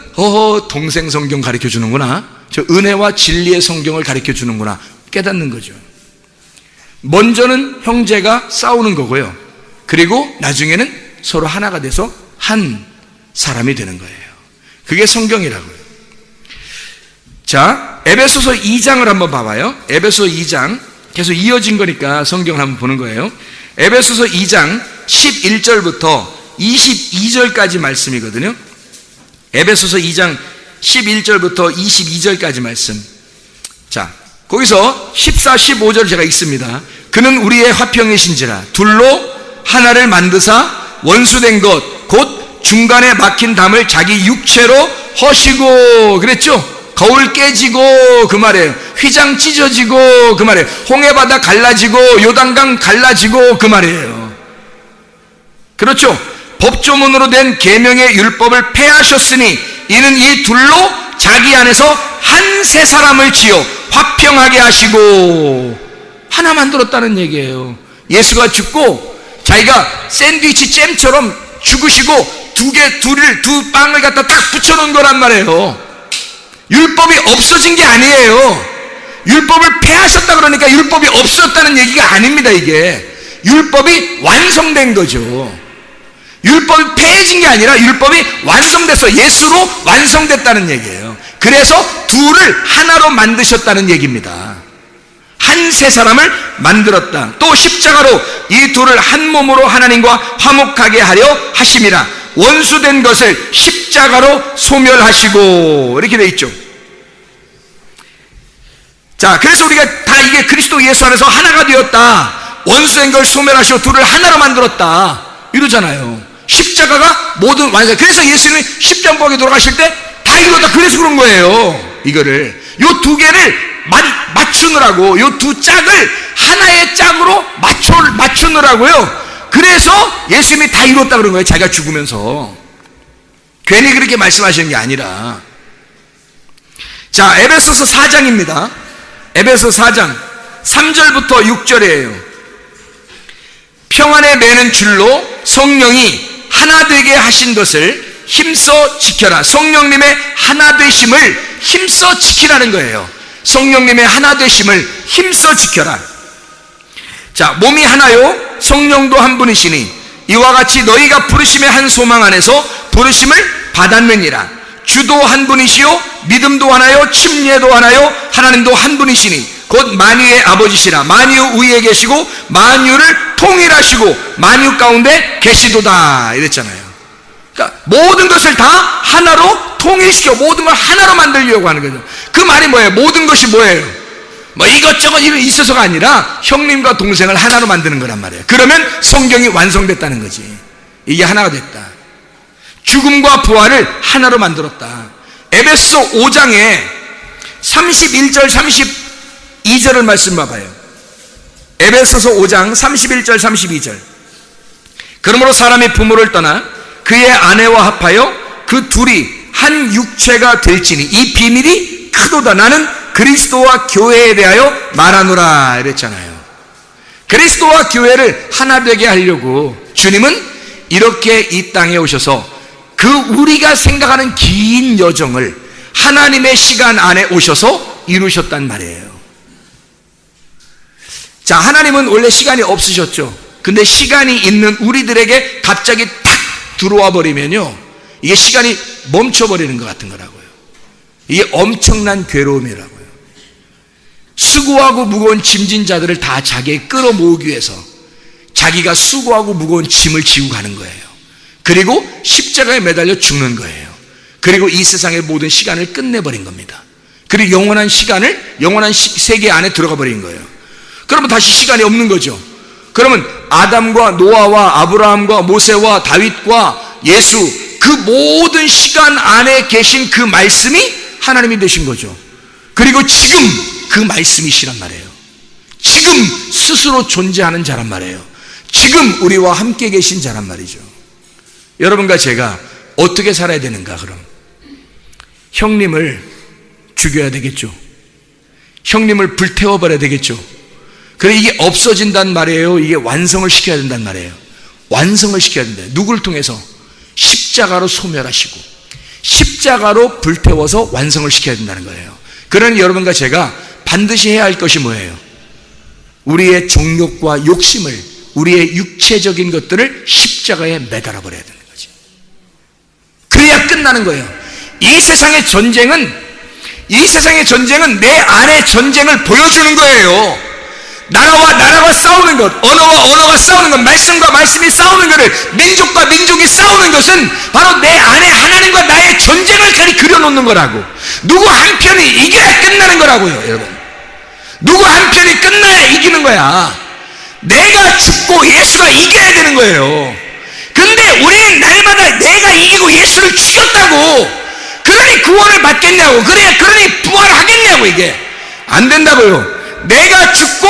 동생 성경 가르쳐주는구나, 저 은혜와 진리의 성경을 가르쳐주는구나 깨닫는 거죠. 먼저는 형제가 싸우는 거고요, 그리고 나중에는 서로 하나가 돼서 한 사람이 되는 거예요. 그게 성경이라고요. 자, 에베소서 2장을 한번 봐봐요. 에베소서 2장 계속 이어진 거니까 성경을 한번 보는 거예요. 에베소서 2장 11절부터 22절까지 말씀이거든요. 에베소서 2장 11절부터 22절까지 말씀. 자, 거기서 14, 15절 제가 읽습니다. 그는 우리의 화평이신지라 둘로 하나를 만드사 원수된 것 곧 중간에 막힌 담을 자기 육체로 허시고, 그랬죠? 거울 깨지고 그 말이에요. 휘장 찢어지고 그 말이에요. 홍해바다 갈라지고 요단강 갈라지고 그 말이에요. 그렇죠? 법조문으로 된 계명의 율법을 폐하셨으니 이는 이 둘로 자기 안에서 한 세 사람을 지어 화평하게 하시고, 하나 만들었다는 얘기예요. 예수가 죽고 자기가 샌드위치 잼처럼 죽으시고 두 빵을 갖다 딱 붙여놓은 거란 말이에요. 율법이 없어진 게 아니에요. 율법을 폐하셨다 그러니까 율법이 없었다는 얘기가 아닙니다. 이게 율법이 완성된 거죠. 율법이 폐해진 게 아니라 율법이 완성됐어. 예수로 완성됐다는 얘기예요. 그래서 둘을 하나로 만드셨다는 얘기입니다. 한 세 사람을 만들었다. 또 십자가로 이 둘을 한 몸으로 하나님과 화목하게 하려 하심이라. 원수된 것을 십자가로 소멸하시고, 이렇게 돼 있죠. 자, 그래서 우리가 다 이게 그리스도 예수 안에서 하나가 되었다, 원수된 걸 소멸하시고 둘을 하나로 만들었다 이러잖아요. 십자가가 모든 완성. 그래서 예수님이 십자가에 돌아가실 때 다 이루었다, 그래서 그런 거예요. 이거를 요 두 개를 맞추느라고, 요 두 짝을 하나의 짝으로 맞추느라고요. 그래서 예수님이 다 이뤘다 그런 거예요. 자기가 죽으면서. 괜히 그렇게 말씀하시는 게 아니라. 자, 에베소서 4장입니다. 에베소서 4장 3절부터 6절이에요. 평안에 매는 줄로 성령이 하나 되게 하신 것을 힘써 지켜라. 성령님의 하나 되심을 힘써 지키라는 거예요. 성령님의 하나 되심을 힘써 지켜라. 자, 몸이 하나요 성령도 한 분이시니 이와 같이 너희가 부르심의 한 소망 안에서 부르심을 받았느니라. 주도 한 분이시요 믿음도 하나요 침례도 하나요 하나님도 한 분이시니 곧 만유의 아버지시라. 만유 위에 계시고 만유를 통일하시고 만유 가운데 계시도다 이랬잖아요. 그러니까 모든 것을 다 하나로 통일시켜 모든 걸 하나로 만들려고 하는 거죠. 그 말이 뭐예요? 모든 것이 뭐예요? 뭐 이것저것 있어서가 아니라 형님과 동생을 하나로 만드는 거란 말이에요. 그러면 성경이 완성됐다는 거지. 이게 하나가 됐다. 죽음과 부활을 하나로 만들었다. 에베소 5장에 31절 32절을 말씀 봐봐요. 에베소서 5장 31절 32절. 그러므로 사람이 부모를 떠나 그의 아내와 합하여 그 둘이 한 육체가 될지니 이 비밀이 크도다. 나는 그리스도와 교회에 대하여 말하노라 이랬잖아요. 그리스도와 교회를 하나 되게 하려고 주님은 이렇게 이 땅에 오셔서 그 우리가 생각하는 긴 여정을 하나님의 시간 안에 오셔서 이루셨단 말이에요. 자, 하나님은 원래 시간이 없으셨죠. 근데 시간이 있는 우리들에게 갑자기 탁 들어와 버리면요, 이게 시간이 멈춰버리는 것 같은 거라고요. 이게 엄청난 괴로움이라고요. 수고하고 무거운 짐진 자들을 다 자기에 끌어모으기 위해서 자기가 수고하고 무거운 짐을 지고 가는 거예요. 그리고 십자가에 매달려 죽는 거예요. 그리고 이 세상의 모든 시간을 끝내버린 겁니다. 그리고 영원한 시간을 영원한 세계 안에 들어가 버린 거예요. 그러면 다시 시간이 없는 거죠. 그러면 아담과 노아와 아브라함과 모세와 다윗과 예수 그 모든 시간 안에 계신 그 말씀이 하나님이 되신 거죠. 그리고 지금 그 말씀이시란 말이에요. 지금 스스로 존재하는 자란 말이에요. 지금 우리와 함께 계신 자란 말이죠. 여러분과 제가 어떻게 살아야 되는가? 그럼 형님을 죽여야 되겠죠. 형님을 불태워버려야 되겠죠. 그래, 이게 없어진단 말이에요. 이게 완성을 시켜야 된단 말이에요. 완성을 시켜야 된다. 누구를 통해서? 십자가로 소멸하시고 십자가로 불태워서 완성을 시켜야 된다는 거예요. 그러니 여러분과 제가 반드시 해야 할 것이 뭐예요? 우리의 정욕과 욕심을, 우리의 육체적인 것들을 십자가에 매달아 버려야 되는 거지. 그래야 끝나는 거예요. 이 세상의 전쟁은 내 안의 전쟁을 보여주는 거예요. 나라와 나라가 싸우는 것, 언어와 언어가 싸우는 것, 말씀과 말씀이 싸우는 것을, 민족과 민족이 싸우는 것은 바로 내 안에 하나님과 나의 전쟁을 그려놓는 거라고. 누구 한 편이 이겨야 끝나는 거라고요, 여러분. 누구 한 편이 끝나야 이기는 거야. 내가 죽고 예수가 이겨야 되는 거예요. 근데 우리는 날마다 내가 이기고 예수를 죽였다고, 그러니 구원을 받겠냐고, 그러니 부활하겠냐고. 이게 안 된다고요. 내가 죽고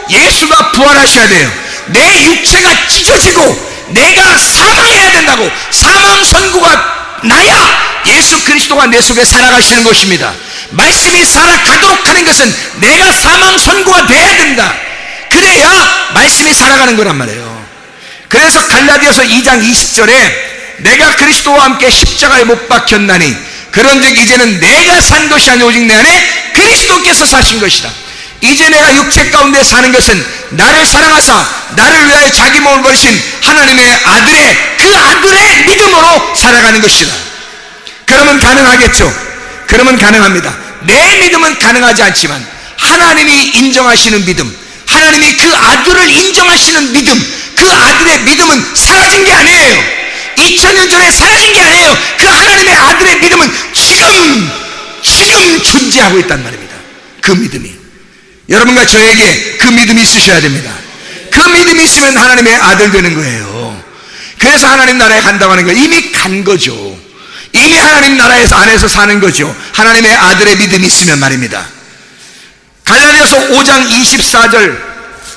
예수가 부활하셔야 돼요. 내 육체가 찢어지고 내가 사망해야 된다고. 사망 선고가 나야 예수 그리스도가 내 속에 살아가시는 것입니다. 말씀이 살아가도록 하는 것은 내가 사망 선고가 돼야 된다. 그래야 말씀이 살아가는 거란 말이에요. 그래서 갈라디아서 2장 20절에 내가 그리스도와 함께 십자가에 못 박혔나니 그런즉 이제는 내가 산 것이 아니 오직 내 안에 그리스도께서 사신 것이다. 이제 내가 육체 가운데 사는 것은 나를 사랑하사 나를 위하여 자기 몸을 버리신 하나님의 아들의 그 아들의 믿음으로 살아가는 것이다. 그러면 가능하겠죠? 그러면 가능합니다. 내 믿음은 가능하지 않지만 하나님이 인정하시는 믿음, 하나님이 그 아들을 인정하시는 믿음, 그 아들의 믿음은 사라진 게 아니에요. 2000년 전에 사라진 게 아니에요. 그 하나님의 아들의 믿음은 지금 존재하고 있단 말입니다. 그 믿음이. 여러분과 저에게 그 믿음이 있으셔야 됩니다. 그 믿음이 있으면 하나님의 아들 되는 거예요. 그래서 하나님 나라에 간다고 하는 거예요. 이미 간 거죠. 이미 하나님 나라에서 안에서 사는 거죠. 하나님의 아들의 믿음이 있으면 말입니다. 갈라디아서 5장 24절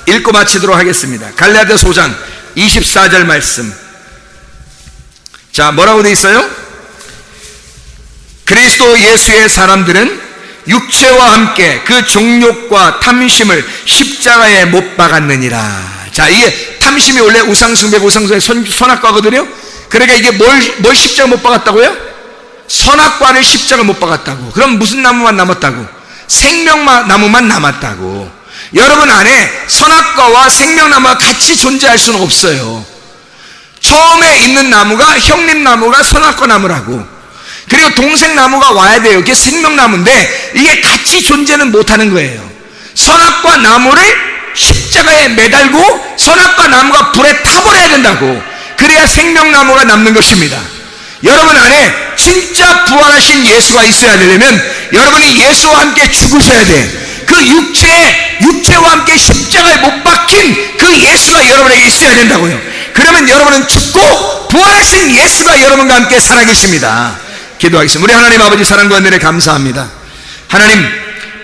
읽고 마치도록 하겠습니다. 갈라디아서 5장 24절 말씀. 자, 뭐라고 되어 있어요? 그리스도 예수의 사람들은 육체와 함께 그 정욕과 탐심을 십자가에 못 박았느니라. 자, 이게 탐심이 원래 우상숭배고 우상숭배의 선악과거든요. 그러니까 이게 뭘 십자가 못 박았다고요? 선악과를 십자가 못 박았다고. 그럼 무슨 나무만 남았다고? 생명나무만 남았다고. 여러분 안에 선악과와 생명나무가 같이 존재할 수는 없어요. 처음에 있는 나무가 형님나무가 선악과 나무라고, 그리고 동생나무가 와야 돼요. 그게 생명나무인데 이게 같이 존재는 못하는 거예요. 선악과 나무를 십자가에 매달고 선악과 나무가 불에 타버려야 된다고. 그래야 생명나무가 남는 것입니다. 여러분 안에 진짜 부활하신 예수가 있어야 되려면 여러분이 예수와 함께 죽으셔야 돼. 그 육체와 함께 십자가에 못 박힌 그 예수가 여러분에게 있어야 된다고요. 그러면 여러분은 죽고 부활하신 예수가 여러분과 함께 살아계십니다. 기도하겠습니다. 우리 하나님 아버지, 사랑과 은혜를 감사합니다. 하나님,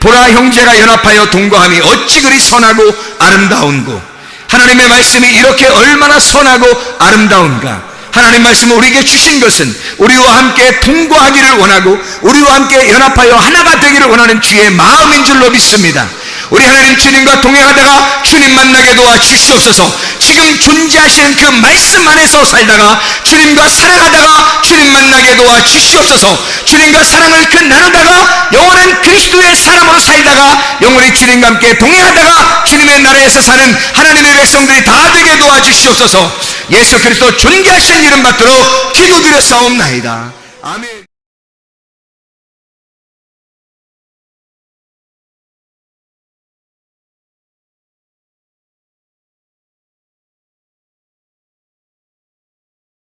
보라 형제가 연합하여 동거함이 어찌 그리 선하고 아름다운고, 하나님의 말씀이 이렇게 얼마나 선하고 아름다운가. 하나님 말씀을 우리에게 주신 것은 우리와 함께 동거하기를 원하고 우리와 함께 연합하여 하나가 되기를 원하는 주의 마음인 줄로 믿습니다. 우리 하나님 주님과 동행하다가 주님 만나게 도와 주시옵소서. 지금 존재하시는 그 말씀 안에서 살다가 주님과 사랑하다가 주님 만나게 도와 주시옵소서. 주님과 사랑을 나누다가 영원한 그리스도의 사람으로 살다가 영원히 주님과 함께 동행하다가 주님의 나라에서 사는 하나님의 백성들이 다 되게 도와 주시옵소서. 예수 그리스도 존귀하신 이름 받들어 기도드렸사옵나이다. 아멘.